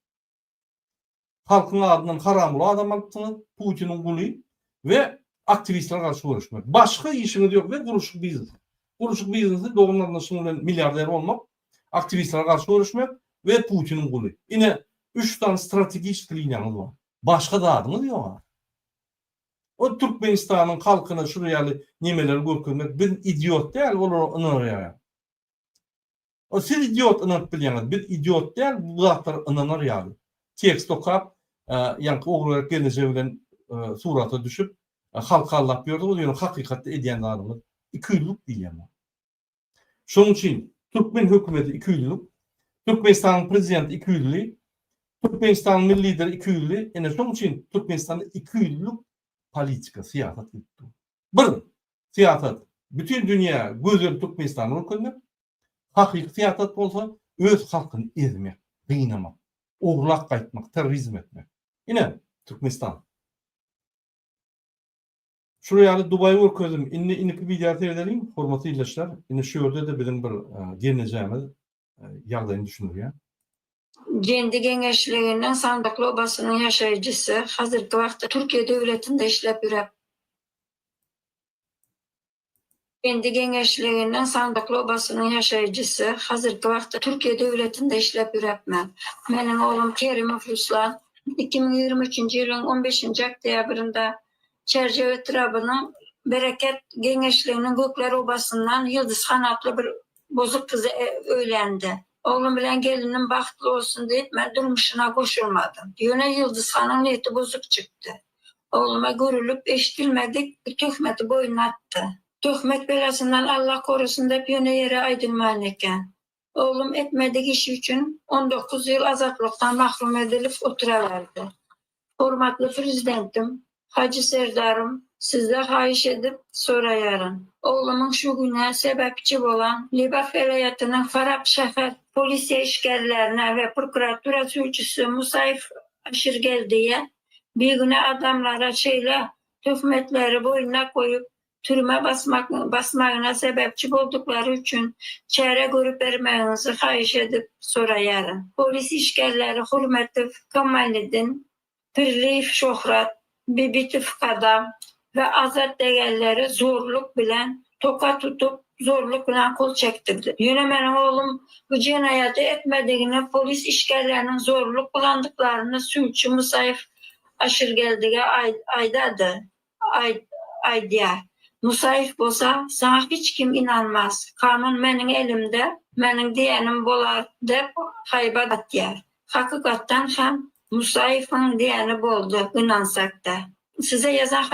halkın adından haramlı adam yaptınız, Putin'in kulu ve aktivistler karşı görüşmek. Başka işiniz yok ve kuruşuk biznes. Kuruşuk biznesi doğumlarında sunulan milyarder olmak, aktivistler karşı görüşmek ve Putin'in kulu. Yine 3 tane stratejik linyanız var. Başka da adınız yok. O Türkmenistan'ın halkına şuraya nimeleri görkürmek, bir idiot değil, olur inanır. O siz idiot inanıp biliyorsunuz, bir idiot değil, bu zatlar inanır yani. Tekst okap, yani oğullar geleceğinden surata düşüp, halka Allah diyordu, o diyor, hakikatte ediyen adamız. 200'lük değil ama. Şunun için Türkmen hükümeti 200'lük, Türkmenistan'ın prezidenti 200'lük, Türkmenistan'ın milli lideri 200'lük, yani şunun için Türkmenistan'da 200'lük politika, siyaset gitti. Bir, siyaset, bütün dünya gözleri Türkmenistan'ın hükümeti, hakiki siyaset olsa, öz halkını ezmek, kıynamak, uğurlak kayıtmak, terörizm etmek. Yine Türkmenistan. Şuraya Dubai görkezim. İnni video seyredelim. Hormatly izleşler. Yine şu yerde de bizim bir geleceğimiz ýagdaýyny düşünürýär. Kendi Geňeşliginiň Sandıklı Obasynyň ýaşaýjysy hazırky wagtda Türkiýe döwletinde işlep ýürep Kendi gençliğinden Sandıklı Obası'nın yaşayıcısı. Hazırki vakti Türkiye Devleti'nde işlep üretmem. Benim oğlum Kerim Üfluslan 2023 yılın 15. Oktyabırında Çerçeve Trabı'nın Bereket Gençliğinin Gökler Obası'ndan Yıldız Kanatlı bir bozuk kızı öğlendi. Oğlum bilen gelinin bahtlı olsun deyip ben durmuşuna koşulmadım. Yine Yıldız Han'ın niyeti bozuk çıktı. Oğluma görülüp eşitilmedik bir töhmeti boyun attı. Töhmet belasından Allah korusun da yöne yere aydınman eken. Oğlum etmedik iş için 19 yıl azatlıktan mahrum edilip oturaverdi. Hormatlı prezidentim, Hacı Serdarım, sizde hayiş edip sorayarın. Oğlumun şu güne sebepçi olan Libaf Eyaletinin Farab şehir polisiye işgallerine ve prokuratura sürücüsü Musayif Aşırgeldi'ye bir güne adamlara töhmetleri boynuna koyup türüme basmağına sebepçi oldukları için çare görüp vermenizi hayiş edip sorayarın. Polis işgalleri Hürmetli Kemaleddin, Pirliyev Şöhret, Bibitov Kadam ve Azat degelleri zorluk bilen toka tutup zorluk bilen kol çektirdi. Yine benim oğlum bu cinayeti etmediğini polis işgallerinin zorluk kullandıklarını sürücü Musayif Aşırgeldi'ye aydadı. Aydiya. Musayif bolsa sana hiç kim inanmaz. Kanun menin elimde, menin diyenim bolar dep haybat atyer. Hakikatten hem Musayif'in diyeni boldu, inansak da. Size yazan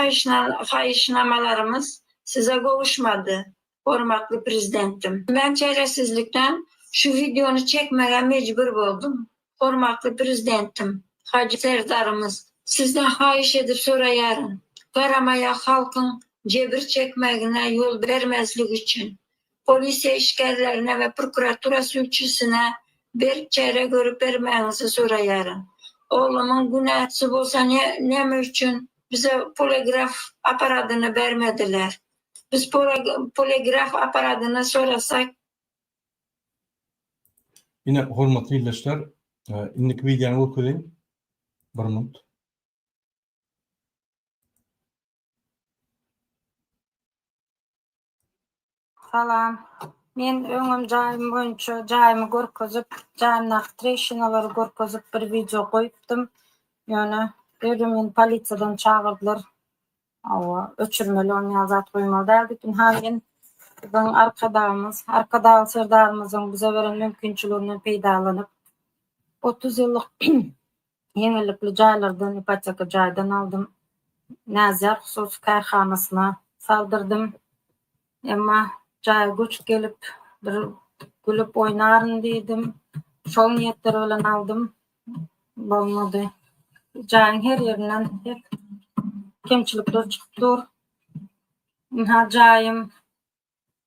hayışnamalarımız size kavuşmadı, hormatlı prezidentim. Ben çaresizlikten şu videonu çekmeye mecbur oldum. Hormatlı prezidentim, Hacı Serdarımız, sizden hayiş edip sorayarın. Karamaya halkın cebir çekmeğine yol vermezlik için polisiye işgallerine ve prokuratura suçüsüne bir çare görüp vermenizi sorayarım. Oğlumun günahsı olsa ne için bize poligraf aparatını vermediler. Biz poligraf aparatını sorasak. Yine hormatly ilişkiler, indiki videonu okuyayım. Bir minut. Salam. Men öňüm jaýym boýunça jaýymy görkezip, jaýymdaky treşinaları görkezip bir video koyupdym. Ýöne men polisiýadan çagyrdylar. Awa öçürmeli onu ýazat goýmaly däldik. Haýyn bizden arkadagy serdarymyzyň bize beren mümkinçiligini peýdalanyp 30 ýyllyk ýeňillikli jaýlardan ipoteka jaýdan aldym. Nazar hususy karhanasyna saldyrdym. Emma jaý göçüp gelip bir gülüp oýnaryn diýdim. Şol niýetler bilen aldym. Bolmady. Jaýyň her ýerinden hep kemçilikler çykypdyr. Jaýym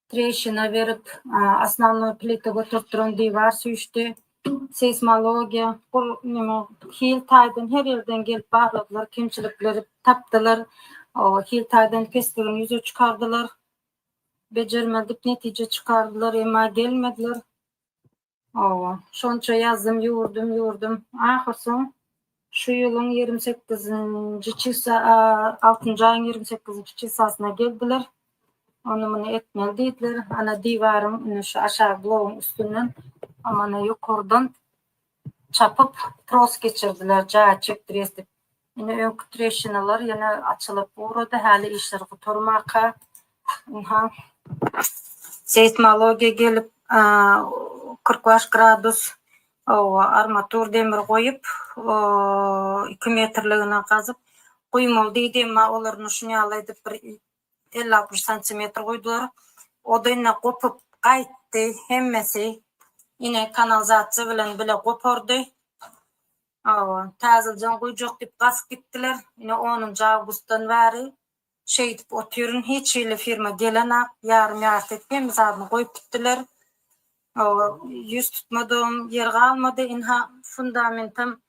treşina berip asnavnoy plita götürtdiren divar süýşdi. Seismologiya, hil taýdan her ýerden gelip bagladylar, kemçilikleri tapdylar. Hil taýdan kestirgen ýüze çykardylar. Becermedik netije çıkardılar, ema gelmediler. Şonça yazdım, yurdum. Ahırson şu yılın 28. çisa, 6. ayın 28. çisasına geldiler. Onu bunu etmeli dediler. Ana divarım, şu aşağı bloğun üstünden, ama yukarıdan çapıp tros geçirdiler, jağa çektirezdik. Yine ön treşinalar yine açılıp uğradı, hali işler kuturmaka. Seismologiya gelip 45 gradus armatur demir koyup 2 metrligine kazıp koymalı deydi, ama olaryny şunu alaydı bir 50-60 santimetr koydular. O da yine kopup kayıttı hemmesi. Yine kanalizasiya bilen bile kopardı. Tazılcan koyacak deyip kasıp gittiler. Yine 10. Ağustos'tan beri deyip oturuyorsun, hiç öyle firma gelen yarım yart etmemiz adını koyup gittiler. Yüz tutmadığım yer kalmadı. İnha fundamentim,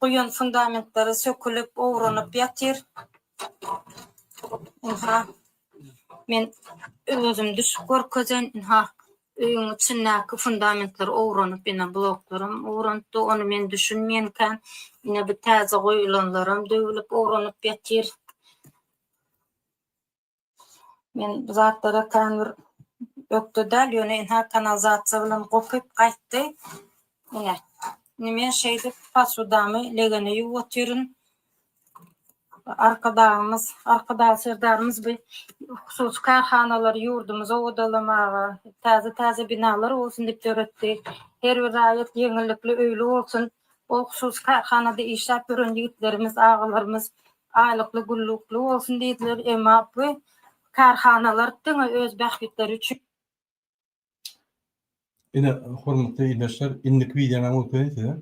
koyun fundamentleri sökülüp, uğranıp yatır. İnha men özüm düşüp görkezen, inha öýüň içindäki fundamentler uğranıp, ýene bloklarym uğranıpdy. Onu men düşünmeýänken, ýene bir täze goýulanlarym döwülip uğranıp yatır. Men zatlara kanur öktü däl ýöne ha kanalizasiýa bilen gopup gaýtdy. Mine. Nime şeyde pasudamy legene ýuwap ýörün. Arkadaşlarımız bir husus karhanalar yurdumuza odalamağa, taze binalar olsun dip öğretti. Her bir ayet yenilikli öýle olsun. O husus karhanada işlep ýören ýigitlerimiz, agalarımız aýlykly gullukly olsun diýdiler. Emma bu karhanalar diňe öz bahwitleri üçin. Ine hormatly dinleşler, indik videoňa okuyýar.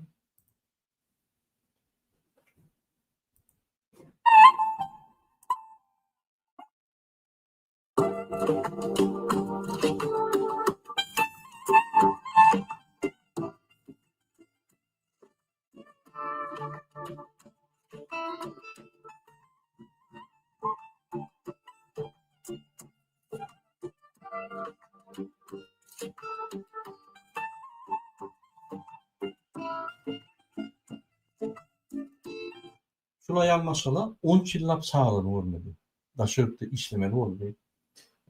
Şuna yanmaşala 10 ýyllap çağıryn görmedi. Daşökde işlemeli boldy.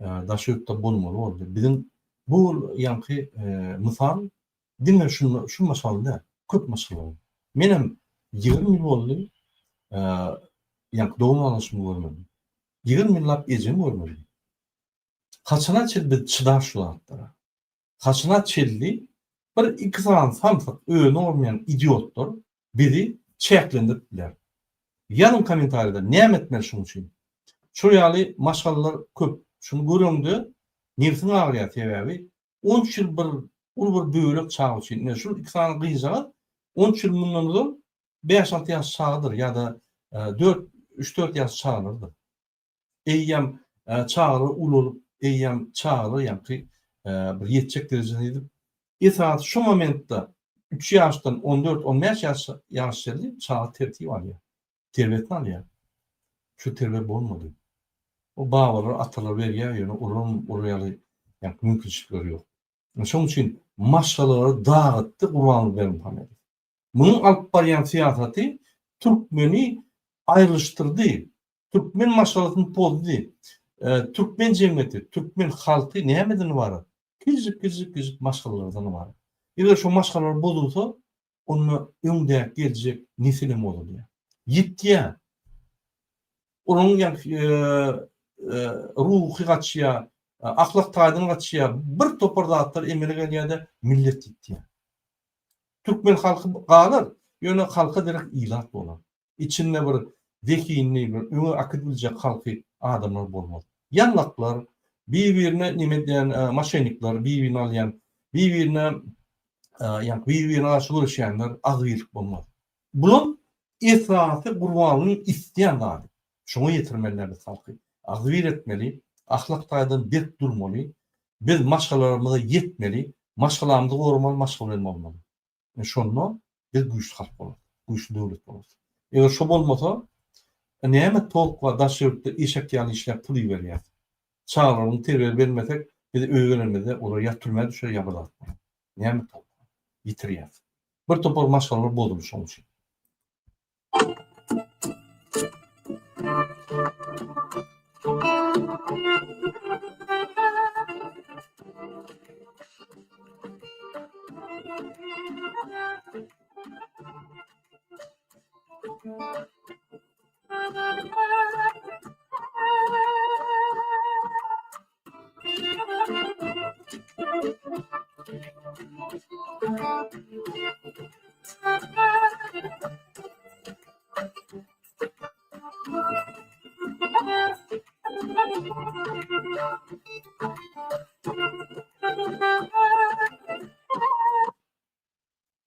Daşökde bolmaly boldy. Bizim bu ýanky mysal dinle şu masalda köp masal. Menem 20 ýyl boldy. Ýanky dowum alışmy görmedim. 20 ýyllap ejim görmedim. Kaçına çeldi çıdaş şulatlara. Kaçına çeldi bir iki saat samsak öýüne olmayan idiotlar biri çeklendirdiler. Yanım komentarda näme etmeli şunu için. Şu ýaly maşallar köp. Şunu görüňdi. Nefsin agryýar sebäbi 10 ýyl bir ul bir böýrek çağı için. Şu iki saat gyýjaga 10 ýyl mundan 5-6 ýaş çağıdır ýa-da 3-4 ýaş çağırdy. Eýýem çağıry ul olup eýýem çağıry ýanky bir ýetjek derejede edip esas şu momentda 3 ýaşdan 14-15 ýaş geldi çağı tertip alýar. Terbiyetini alýar. Şu terbiyet bolmady. O babalar, atalar berýär ýöne ulum uraýaly ýa mümkinçilikleri ýok. Şoň üçin maşgalary dağıtdy Gurban Bermuhamedov. Munyň alyp barýan siýasaty türkmeni aýrylyşdyrdy. Türkmen maşgalatyny pozdy. Türkmen jemgyýeti, türkmen halky nämeden bar? Küzük maşgalalardan bar. Eger şu maşgalalar bolursa, onu öňde geljek nesilim bolýar. Ýitýär. Onun ruhy gaçýar, ahlak taýdyny gaçýar, bir topar zatlar emele gelýärde millet ýitýär. Türkmen halky galar, ýöne halka direkt ilat bolar. İçinde bir zekinli, bir öňe akyd biljek halky adamlar bolmaz. Yanlaklar, bir-birine näme diýen maşenikler, bir-birini alýan, bir-birine bir-birine aşy görüşýänler agyrlyk bolmaz. Bunun esasy Gurbanyň isleýän zady. Şoňa ýetirmeliler halky. Agzyr etmeli, ahlak taýdan bek durmaly. Biz maşgalarymyza ýetmeli, maşgalarymyzy gormaly, maşgal bolmaly. Şonda biz güýçli halk bolar, güýçli döwlet bolar. Eger şo bolmasa, näme tolk we daşyrykda eşek ýaly işläp pul berýär. Çağlaryň terbiýe bermesek, biz öýrenmede olar ýa türmäge düşer ýa bolar. Näme tolk? Ýitirýär. Bir topar maşgalar boldy şoň üçin.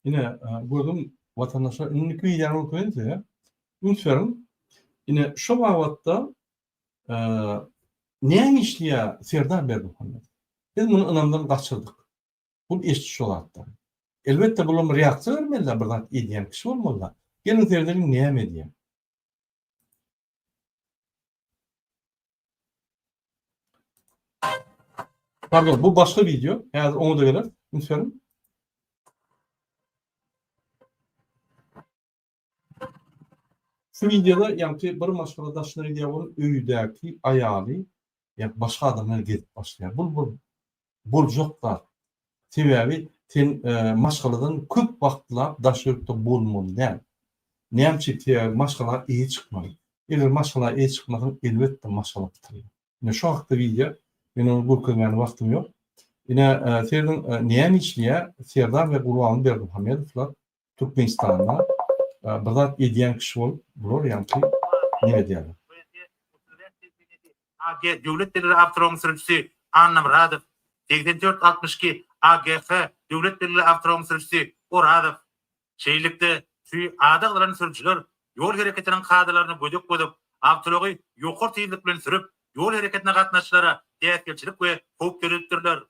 Yine gördüm vatandaşlar ünlük bir yer okuyunca ünsürüm. Yine şu wagtda näme işliýär Serdar Bermuhamedov? Biz bunu ynamdan gaçyrdyk. Bu eşitçi olatda. Elbette bulum reaksiýa bermeliler bir zat edýän kişi bolmalylar. Gelin Serdar'ın näme edýär? Pardon, bu başka video. Häzir onu da gelir. Ünsürüm. Şu videoda ýanky bir maşgala daşlary diýýär öýdäki aýaly ya başka adamlar gelip başlıyor. Bul joklar. Sebebi sen maşgaladan köp wagtlar daşyrypda bolmaly däl. Näme maşgala iyi çıkmaly. Eger maşgala iyi çıkmasın elbetde maşgala bitirýär. Ne şu hakda video men onu görkezmäne wagtym ýok. Ine senin näme işliýär? Serdar we Gurban Berdimuhamedowlar Türkmenistanda bir zat edýän kişi bolup, bular ýa-ni näme diýerler? AG Devlet Dili Avtonom Sürücüsü Anna Muradov 8462 AGF Devlet Dili Avtonom Sürücüsü Oradov şeýlikde şu adaglaran sürücüler yol hereketiniň kadalarını bödük avtology ýokary tezlik bilen sürüp yol hereketine gatnaşylara täsirçilik we hok göretdirler.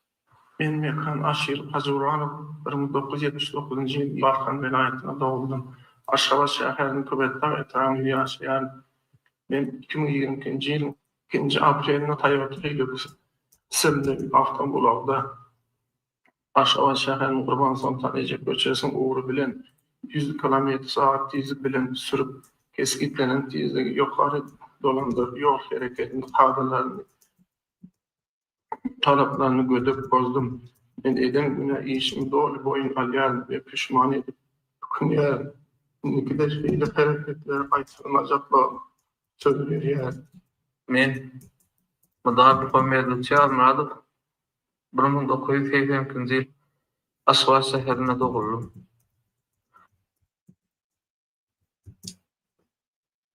Men Mekan Aşir Hajuranov 1979-njy ýyly Barkan vilayatyna dowuldum. Aşgabat şäheriniň Köbetdağ etragyny ýaşaýan. Men 2022-nji ýylyň 2-nji aprelinde Taýwat Reýlebis isimli bir awtobulagda Aşgabat şäheriniň Gurban Sultan Ejek köçesiniň uğru bilen 100 km/saat tezlik bilen sürüp keskitlenen tezligi ýokary dolandyr ýol hereketini kadrlaryny talaplaryny gödüp bozdum. Men edem güne işim dolu boyun alýan ve pişman edip künýär. Nikide şeýle hareketler aýtylmajaklar söýlenýär. Men Mudar Muhammedow Almaradov 1982-nji ýyl Aşgabat şäherinde doguldy.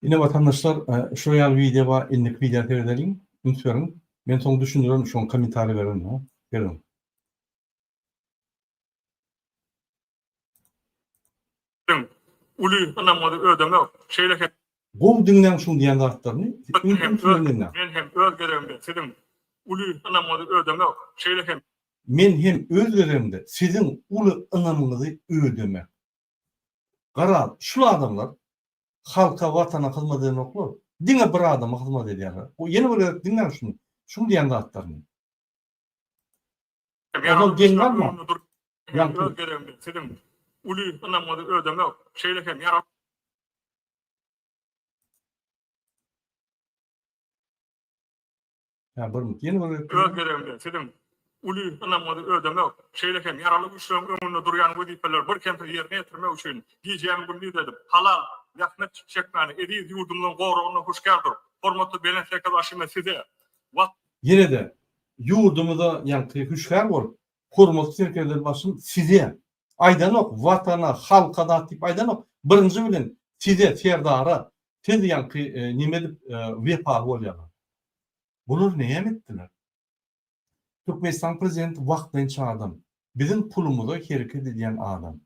Yine vatandaşlar şu ýaly videoga indik video terdeling unutmayın. Men soň düşündürüm şu komentary berin ha. Berin. Uly anamady ödemek şeýleke Bu dinlen şu diýen zatlaryny men hem öz görevimde sizin uly anamady ödemek şeýleke men hem öz görevimde sizin uly anamyňyzy ödemek. Gara şu adamlar halka watana hyzmat eden oklar. Diňe bir adama hyzmat edýärler. O ýene bir dinlen şunu. Şunu diýen zatlaryny. Adam gelmezmi? hem öz görevimde sizin uly anamady ödemek şeýleke ýarar. Ya bir yeni bir Öz görevimde sizin uly anamady ödemek şeýleke ýaraly güçlüň öňünde durýan wezipeler bir kempe ýerine ýetirmek üçin diýjäň bu dedim. Halal ýakny çekmäni ediz ýurdumdan goragyny hoşgardyr. Hormatly belensekler aşyma size. yine de yurdumuzda ýa-ni hüşgär bolup hormatly serkerler başyn size aýdanok watana halka da diýip aýdanok birinji bilen size serdara tez ýa-ni nime dip wepa bolýar. Bular näme etdiler? Türkmenistan prezidenti wagtynça adam. Bizim pulumuza hereket edýän adam.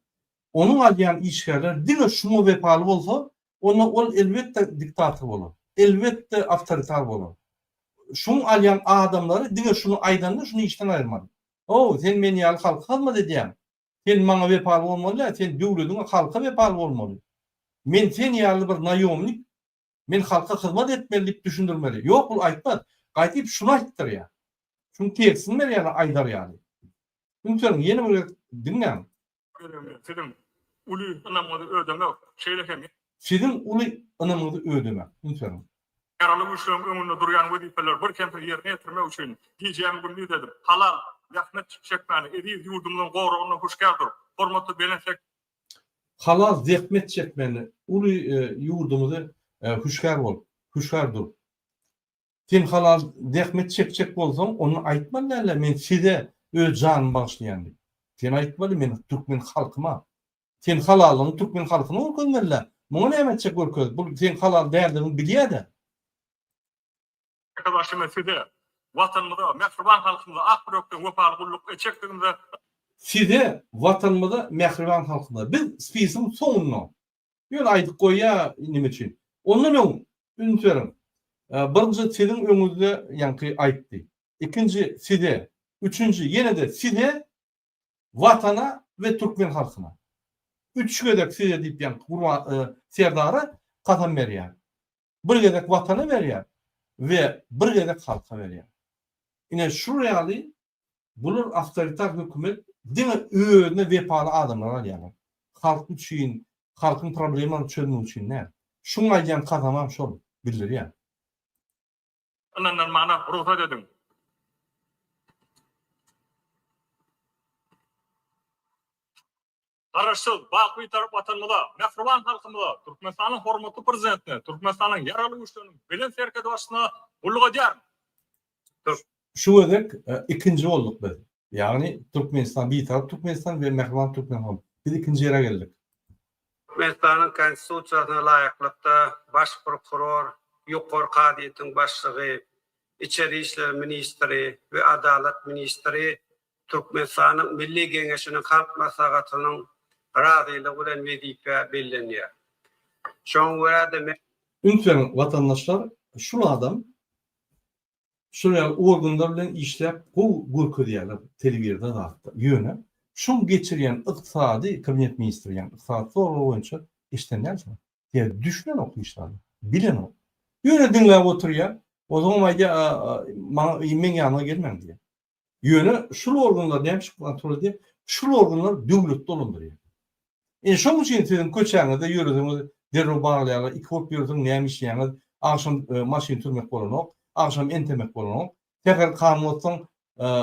Onun alýan işgärler dile şunu wepaly bolsa, ol elbetde diktator bolar. Elbetde awtoritar bolar. Şunu alýan adamlary dile şunu aýdanda şunu işden aýyrmady. O, sen meni ýaly halka hyzmat edýän. Sen maňa wepaly bolmaly, sen döwletiňe halka wepaly bolmaly. Men sen ýaly bir naýomlik, men halka hyzmat etmeli diýip düşündirmeli. Ýok, bu aýtmaz. Gaýtyp şunu aýtdyr ýa. Şunu teksin ber ýa-ni aýdar ýa-ni. Unutmaň ýene bir dinlen. Sizin uly anamady ödemek şeýleke Sizin uly anamyňyzy ödemek. Unutmaň. ýaraly güçlüň öňünde durýan wezipeler bir kempe ýerine ýetirmek üçin diýjäň bu dedim. Halal ýakny çekmäni ediz ýurdumdan goragyny hoşgardyr. Hormatly belensek Halal zehmet çekmeni uly ýurdumyzy hüşgär bol. Hüşgärdir. Sen halal zehmet çekjek bolsaň, onu aýtmaly, men size öz janymy bagşlaýan diýip. Sen aýtmaly, men türkmen halkyma. Sen halalyny türkmen halkyna görkezmeli. Muňa näme çek görkez? Bu sen halal däýerligini bilýär-de. aşyma size watanymyza, mehriban halkymyza akbirokdan wepaly gulluk çekdigimde Size watanymyza, mehriban halkyna biz spisim soňundan. Ýöne aýdyk goýa nime üçin. Ondan öň ünütürüm. Birinji sizin öňünizde ýa-ni aýtdy. Ikinji size, üçüncü ýene de size watana we türkmen halkyna. Üç gedek size diýip ýa-ni serdara kasam berýär. Bir gedek watana berýär we bir gedek halka berýär. Ine şu ýaly bular awtoritar hökümet diňe öňüne wepaly adamlar alýar. Halk üçin, halkyň problemlaryny çözmek üçin näme? Şuňa aýdýan kazamam şol bildirýär. Ondan mana ruhsat edin. Garaşsyz, baky tarap watanymyza, nährwan halkymyza, Türkmenistanyň hormatly prezidentine, Türkmenistanyň ýaraly güýçleriniň bilen serket başyna ulg edýär. Şu edek ikinci olduk biz. Yani Türkmenistan bir taraf Türkmenistan ve Mehvan Türkmenistan. Biz ikinci yere geldik. Türkmenistan'ın konstitusiyasına layıklıkta baş prokuror, yukarı kadiyetin başlığı, İçeri İşler Ministri ve Adalet Ministri Türkmenistan'ın Milli Gençliğinin halk maslahatının razılığı bilen vazife belirleniyor. Şoň görä Ünitlerin vatandaşlar şu adam şuraya organlar bilen işlep bu gurku diýerler televizyonda da ýöne. Şunu geçirýän ykdysady kabinet ministri ýa-ni ykdysady soragy boýunça işlenýär. Ýa düşünen ok işler. Bilen ok. Ýöne dinläp oturýar. O zaman maýda men ýanyna gelmem diýär. Ýöne şu organlar näme kontrol edýär? Şu organlar döwlet dolandyrýar. Şoň üçin sizin köçäňizde ýürüdüňiz derro baglaýar, iki hop ýürüdüň näme işleýäňiz, akşam maşyn türmek bolanok, akşam entemek bolanok. Tekrar kanun olsaň,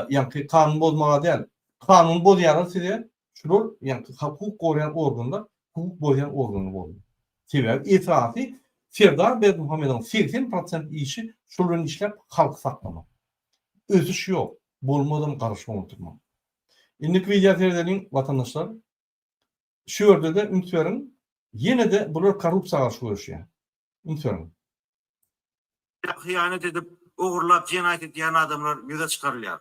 ýa-ni kanun bozmaga däl. Kanun bozýarlar size şular ýa-ni hukuk gorayan organlar, hukuk bozayan organlar boldy. Sebäbi etrafi Serdar Berdimuhammedowyň 80% işi şuların işlep halk saklamak. Özü şu ýok, bolmadan garaşma oturmak. Indiki wideolardan vatandaşlar şu ýerde de ümit berin, ýene de bular korrupsiýaga şuýarşýar. Ümit berin. Hıyanet edip uğurlap cinayet ediyen adamlar yüze çıkarılıyor.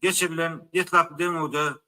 Geçirilen yetlap demoda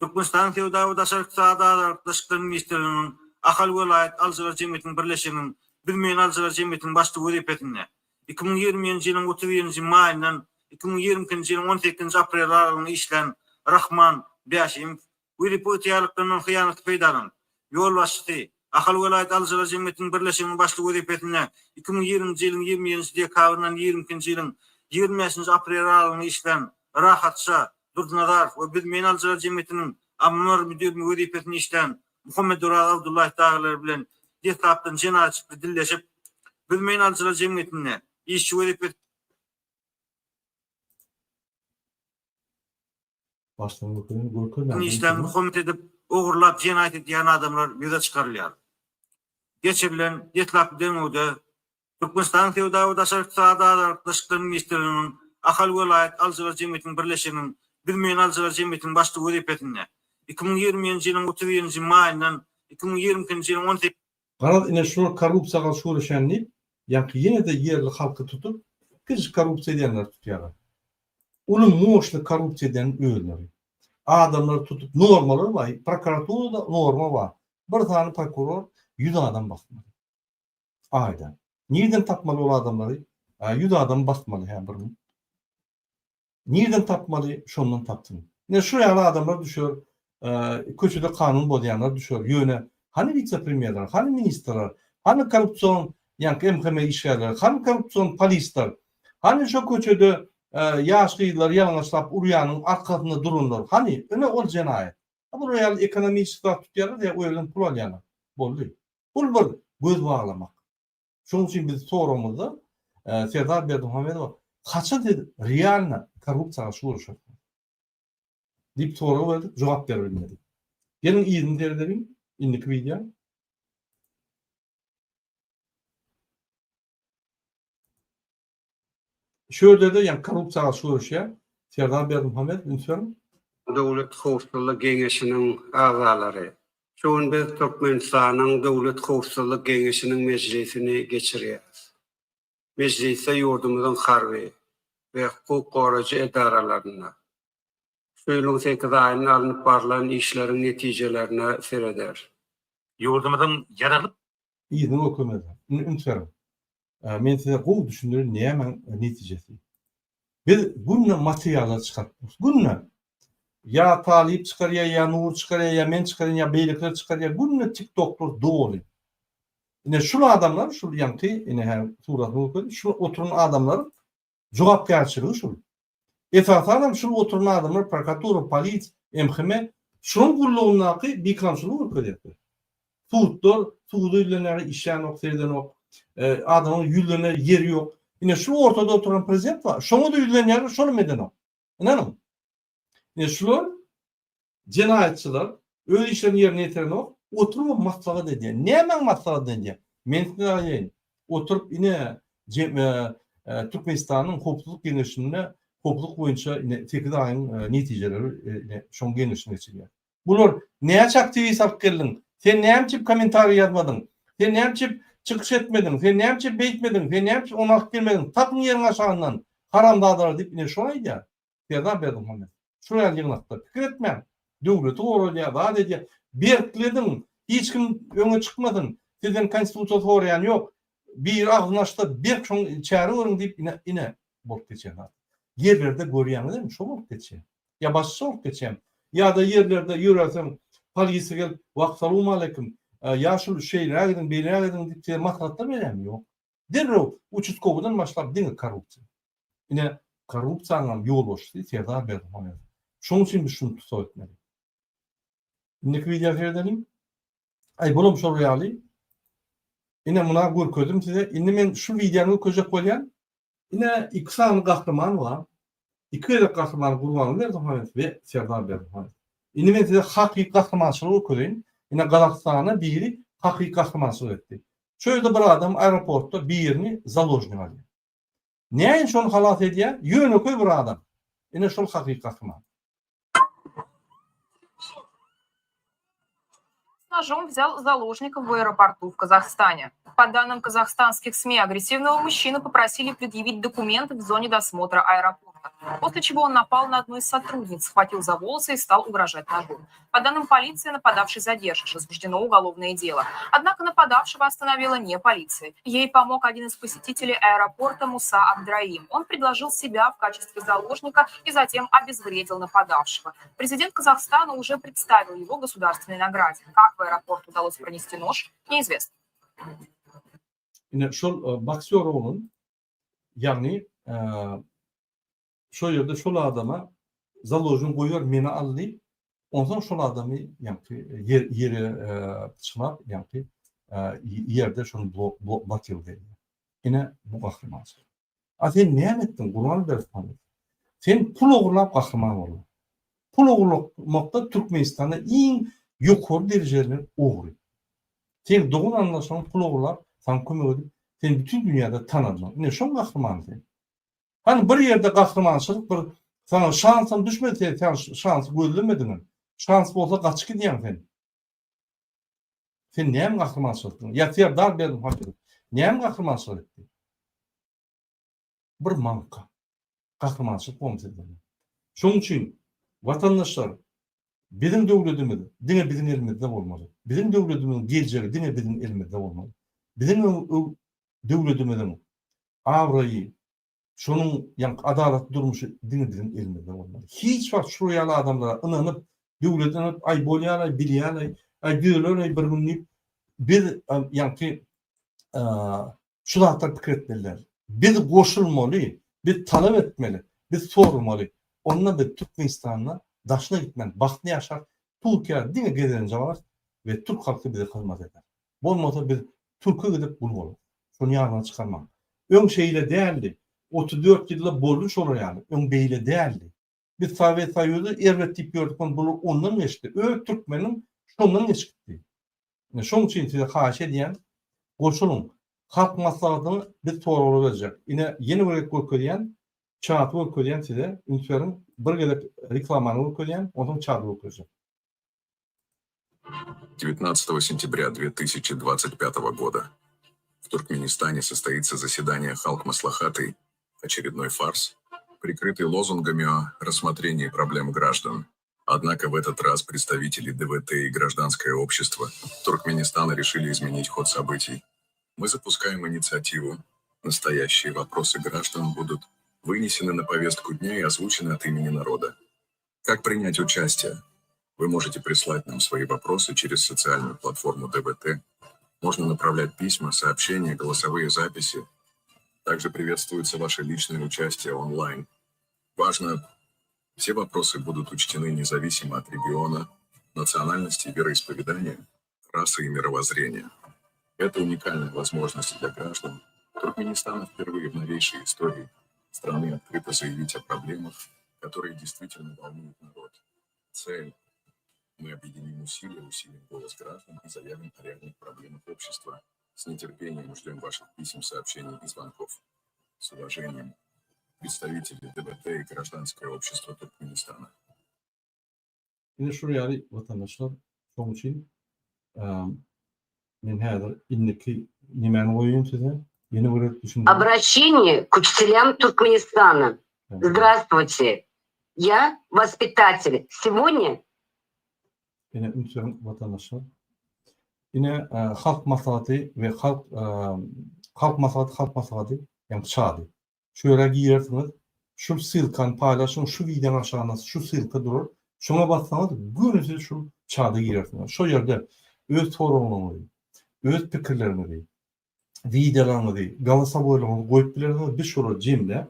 Türkmenistan Tevdavı Sağda Arkadaşlıklar Ministeri'nin Akal Velayet Alcılar Cemiyeti'nin birleşiminin Bilmeyen Alcılar Cemiyeti'nin başlı vazifetinde 2020 ýylyň 31-nji maýyndan 2020-nji ýylyň 18-nji aprel aralygyny işlen Rahman Bäşim Wiripotiýalyklygyndan hıyanet peýdalan ýol başçysy Akal Velayet Alcılar Cemiyeti'nin birleşiminin başlı vazifetinde 2020-nji ýylyň 20-nji dekabryndan 20-nji ýylyň 25-nji aprel aralygyny işlen Rahatça Durdunadar we Bilmeyen Alcılar Cemiyeti'nin Ammar müdürlüğü vazifetini işlen Muhammed Dural Abdullah Dağlar bilen Yetlapdan cinayetçilikle dilleşip Bilmeyen Alcılar Cemiyeti'ne işçi vazifet işlem muhammed edip uğurlap cinayet ediyen adamlar yüze çıkarılıyor. Geçirilen Yetlap demoda Türkmenistan Tevdavı Sağda Arkadaşlıklar Ministeri'nin Akal Velayet Alcılar Cemiyeti'nin birleşiminin Bilmeyen Alcılar Cemiyeti'nin başlı vazifetinde 2020-nji ýylyň 31-nji maýyndan 2020-nji ýylyň 18 Garad ine şu korrupsiýaga şuýarşanly, ýa-ni ýene de ýerli halky tutup, kız korrupsiýa edýänler tutýar. Ulu moşly korrupsiýa eden öýleri. Adamlar tutup normalar bar, prokuraturada norma bar. Bir tane prokuror 100 adam basmaly. Aýda. Nirden tapmaly ol adamlary? 100 adam basmaly hem bir. Nirden tapmaly? Şondan tapdym. Ne şu ýaly adamlar düşýär, köçede kanun bozýanlar düşýär. Ýöne hani vice-premierler, hani ministrler, hani korrupsiýon, ýa-ni MHM işgärler, hani korrupsiýon polisler, hani şu köçede ýaşlylar ýalňaçlap urýanyň arkasynda duranlar, hani öne ol jenaýet. Bu real ekonomik statut tutýarlar ýa öýlen pul alýarlar. Boldy. Bul bir göz baglamak. Şoň üçin biz soramyzda Serdar Berdimuhammedow kaçan dedi realna korrupsiýaga şuýarşar. Dip soragy berdik, jogap berilmedi. Gelin ýygyny derlerim, indiki video. Şöyle de yani korrupsiýaga şuýarşýar. Serdar Berdimuhammedow ünsürüm. Dowlet Howpsuzlyk Geňeşiniň agzalary. Şoň biz Türkmenistanyň Dowlet Howpsuzlyk Geňeşiniň meclisini geçirýäris. Meclise ýurdumyzyň harby we hukuk goraýjy edaralaryna şoýluň 8 aýyny alınıp barlan işleriň netijelerine sereder. Ýurdumyzyň ýaralyp ýygyny okumady. Ünsürüm. Men size gowy düşündürýän näme netijesi. Biz bununla materialar çıkartmamız. Bununla ya talip çıkarıyor, ya nur çıkarıyor, ya men çıkarıyor, ya beylikler çıkarıyor. Bununla TikTok'lar doğru. Yine şu adamlar, şu yankı, yine her suratını koydu, şu oturan adamlar jogapkärçiligi şu. Esasen şu oturan adamlar prokuratura, polis, MHM, şunun gurluğundaki bir kançılığı ödedi. Suudlar, suudu ýyllanary işän ok, serden ok. Adamın ýüllerine yeri yok. Yine şu ortada oturan prezident var. Şonu da yüzlenler, şonu meden o. İnanın. Yine şular cinayetçiler öz işlerini yerine getiren o oturup maslahat ediyor. Ne hemen maslahat ediyor? Mentaliyeyin. Oturup yine Türkmenistan'ın Hukuk Genişliğine hukuk boyunca yine 8 ayın neticeleri yine şon genişliğine geçiyor. Bunlar neye aktivist alıp geldin? Sen ne yapıp komentar yazmadın? Sen ne yapıp çıkış etmedin? Sen ne yapıp beyitmedin? Sen ne yapıp onu alıp gelmedin? Tapın yerin aşağından haram dağlar deyip yine şunaydı ya. Ya verdim onu. Şuraya yığınakta fikir etmem. Devleti oraya da dedi. Berkledin. Hiç kim öne çıkmadın. Sizin konstitusiya sorayan yok. Bir ağzını açtı. Bir şun çağrı varın deyip yine bort geçen. Yerlerde görüyanı değil mi? Şu bort geçen. Ya başka bort geçen. Ya da yerlerde yürüyorsun. Polisi gel. Vaksalamu aleyküm. Ya şu şeyler gidin, beyler gidin deyip maslahatta verem yok. Derrev uçuz kovudan başlap değil korrupsiya. Yine korrupsiyanın yol boşluğu tiyatlar verdim. Şunun için bir şunu tutup etmeli. İndeki video seyredelim. Ay bunu soruyu alayım. Yine buna gör koydum size. Şimdi ben şu videonu koyacak koyan. Yine iki tane kahraman var. İki de kahraman kurbanı verdim ve Serdar verdim. Şimdi ben size hakiki kahramançılığı koyayım. Yine Kazakistan'a biri hakiki kahramançılık etti. Şöyle bir adam aeroportta birini zaложник alıyor. Neyin şunu halat ediyor? Yönü koy bir adam. Yine şu hakiki kahraman. Ножом взял заложников в аэропорту в Казахстане. По данным казахстанских СМИ, агрессивного мужчину попросили предъявить документы в зоне досмотра аэропорта, после чего он напал на одну из сотрудниц, схватил за волосы и стал угрожать ножом. По данным полиции, нападавший задержан, возбуждено уголовное дело. Однако нападавшего остановила не полиция. Ей помог один из посетителей аэропорта Муса Абдраим. Он предложил себя в качестве заложника и затем обезвредил нападавшего. Президент Казахстана уже представил его государственной награде. Как в аэропорт удалось пронести нож, неизвестно. Yine şu Baksiyoroğlu'nun yani şu yerde şu adama zaложник koyuyor meni aldı. Ondan şu adamı yani yere çıkmak yani yerde şunu batıyor dedi. Yine bu kahramançılık. Sen ne ettin? Kurban versin. Sen pul uğurlap kahraman oldun. Pul uğurlamakta Türkmenistan'da en yukarı derecelerin uğru. Sen doğun anlaşılan pul uğurlap sen kömek edip sen bütün dünyada tanıdın. Yine şu kahraman sen. Hani bir yerde kahramançılık bir sana şansın düşmedi sen şansı gözlemedin. Şans olsa kaç gidiyorsun sen. Sen neyem kahramançılık ettin? Ya Serdar verdim hakikaten. Neyem kahramançılık ettin? Bir manka. Kahramançılık olmaz edin. Şunun için vatandaşlar bizim devletimizde, dine bizim elimizde olmalı. Bizim devletimizin geleceği dine bizim elimizde olmalı. Bizim devletimizin avrayı, şunun yani adalet durmuşu dine bizim elimizde olmalı. Hiç vakit şuraya adamlara inanıp, devletin ay bolyalay, bilyalay, ay diyorlar bir gün bir yani şu da fikir etmeliler. Biz koşulmalı, biz talep etmeli, biz sormalı. Onunla da Türkmenistan'la daşına gitmen, baktı yaşar, Türkiye dine gelince var ve Türk halkı bize hizmet eder. Bu olmasa biz Türk'e gidip bulmalıyız. Şunu yarına çıkarmam. Ön şeyle değerli, 34 yılda borluş olur yani, ön beyle değerli. Biz Sovyet sayıyordu, evet tip gördük, ondan geçti. Türkmenin şundan geçti. Yani şunun için size karşı diyen, koşulun, halk maslahatını biz doğru olacak. Yine yeni bir koyuyan, çağatı koyuyan size, ünitlerin bir gelip reklamanı koyuyan, onun çağatı koyacak. 19 сентября 2025 года в Туркменистане состоится заседание Халк Маслахаты, очередной фарс, прикрытый лозунгами о рассмотрении проблем граждан. Однако в этот раз представители ДВТ и гражданское общество Туркменистана решили изменить ход событий. Мы запускаем инициативу. Настоящие вопросы граждан будут вынесены на повестку дня и озвучены от имени народа. Как принять участие? Вы можете прислать нам свои вопросы через социальную платформу ДВТ. Можно направлять письма, сообщения, голосовые записи. Также приветствуется ваше личное участие онлайн. Важно, все вопросы будут учтены независимо от региона, национальности, вероисповедания, расы и мировоззрения. Это уникальная возможность для граждан Туркменистана впервые в новейшей истории страны открыто заявить о проблемах, которые действительно волнуют народ. Цель: мы объединим усилия, усилим голос граждан и заявим о реальных проблемах общества. С нетерпением ждем ваших писем, сообщений и звонков. С уважением, представители ДБТ и гражданское общество Туркменистана. Yine şuraya vatandaşlar son için men häzir indiki nimeni goýýan size yeni bir düşündüm. Обращение к учителям Туркменистана. Здравствуйте. Я воспитатель. Сегодня Yine ümsürüm vatandaşlar. Yine halk maslahatı ve halk maslahatı yani çadı. Şöyle giyersiniz. Şu silkan paylaşın, şu videonun aşağına şu silka durur. Şuna bassanız günüzü şu çadı giyersiniz. Şu yerde öz sorunlarını, öz fikirlerini, videolarını, galasa boylarını koyup bilirsiniz. Bir şurada cimde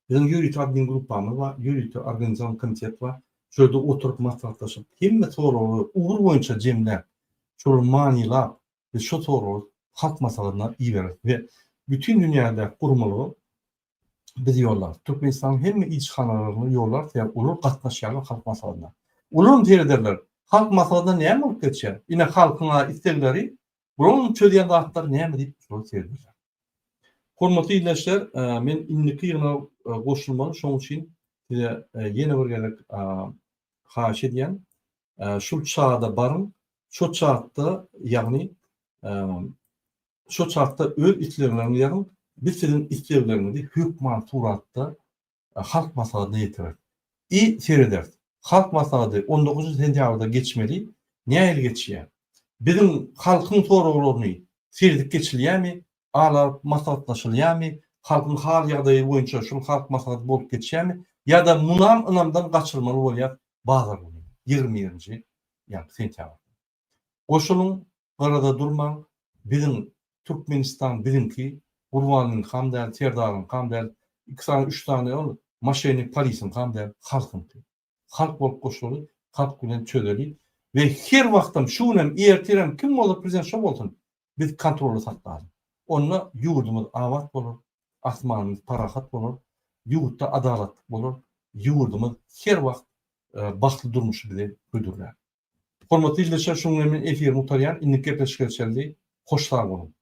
bizim yürütü admin grupamız var, yürütü organizasyon komitet var. Şöyle oturup maslahatlaşıp hem soruları uğur boyunca cimde şöyle manilap ve şu soruları halk masalarına iyi verir ve bütün dünyada kurmalı biz yollar. Türkmenistan'ın hem içhanalarını yollar ve olur katnaşyarlar halk masalarına. Ulum terederler. Halk masalarında ne mi geçer? Yine halkına istekleri bunun çözeyen dağıtları ne mi deyip soru terederler. Hormatly izleyijiler, men indiki ýyla goşulmaly, şoň üçin size yeni bir gelek haýyş edýän. Şu çağda barın, şu çağda ýagny şu çağda öz isleglerini ýagny biz sizin isleglerinizi hükman suratda halk maslahatyna ýetirer. Sereder. Halk maslahaty 19 sentýabrda geçmeli. Näme geçýär? Bizim halkyň soraglaryny serdik geçilýärmi? Ala maslahatlaşylýarmy? Halkyň hal ýagdaýy boýunça şu halk maslahaty bolup geçýärmi? Ya da munam ynamdan gaçyrmaly bolýar bazar 20-nji ýaly sentýabr. Goşulun arada durmaň. Bizim Türkmenistan bizimki Urwanyň ham däl, Terdaryň ham däl, 2-3 tane maşyny polisin ham däl, halkynky. Halk bolup goşuly, halk bilen çözeli ve her wagtym şunem ertirem kim bolup prezident şo bolsun. Biz kontrolü saklarız. Onunla yurdumuz avat bolur, asmanımız parahat bolur, yurtta adalet bolur, yurdumuz her wagt baxtly durmuşy bize güdürler. Hormatly izleyijiler, şoň men efir mutarýan, indiki gepleşikler çeldi. Hoşlar bolun.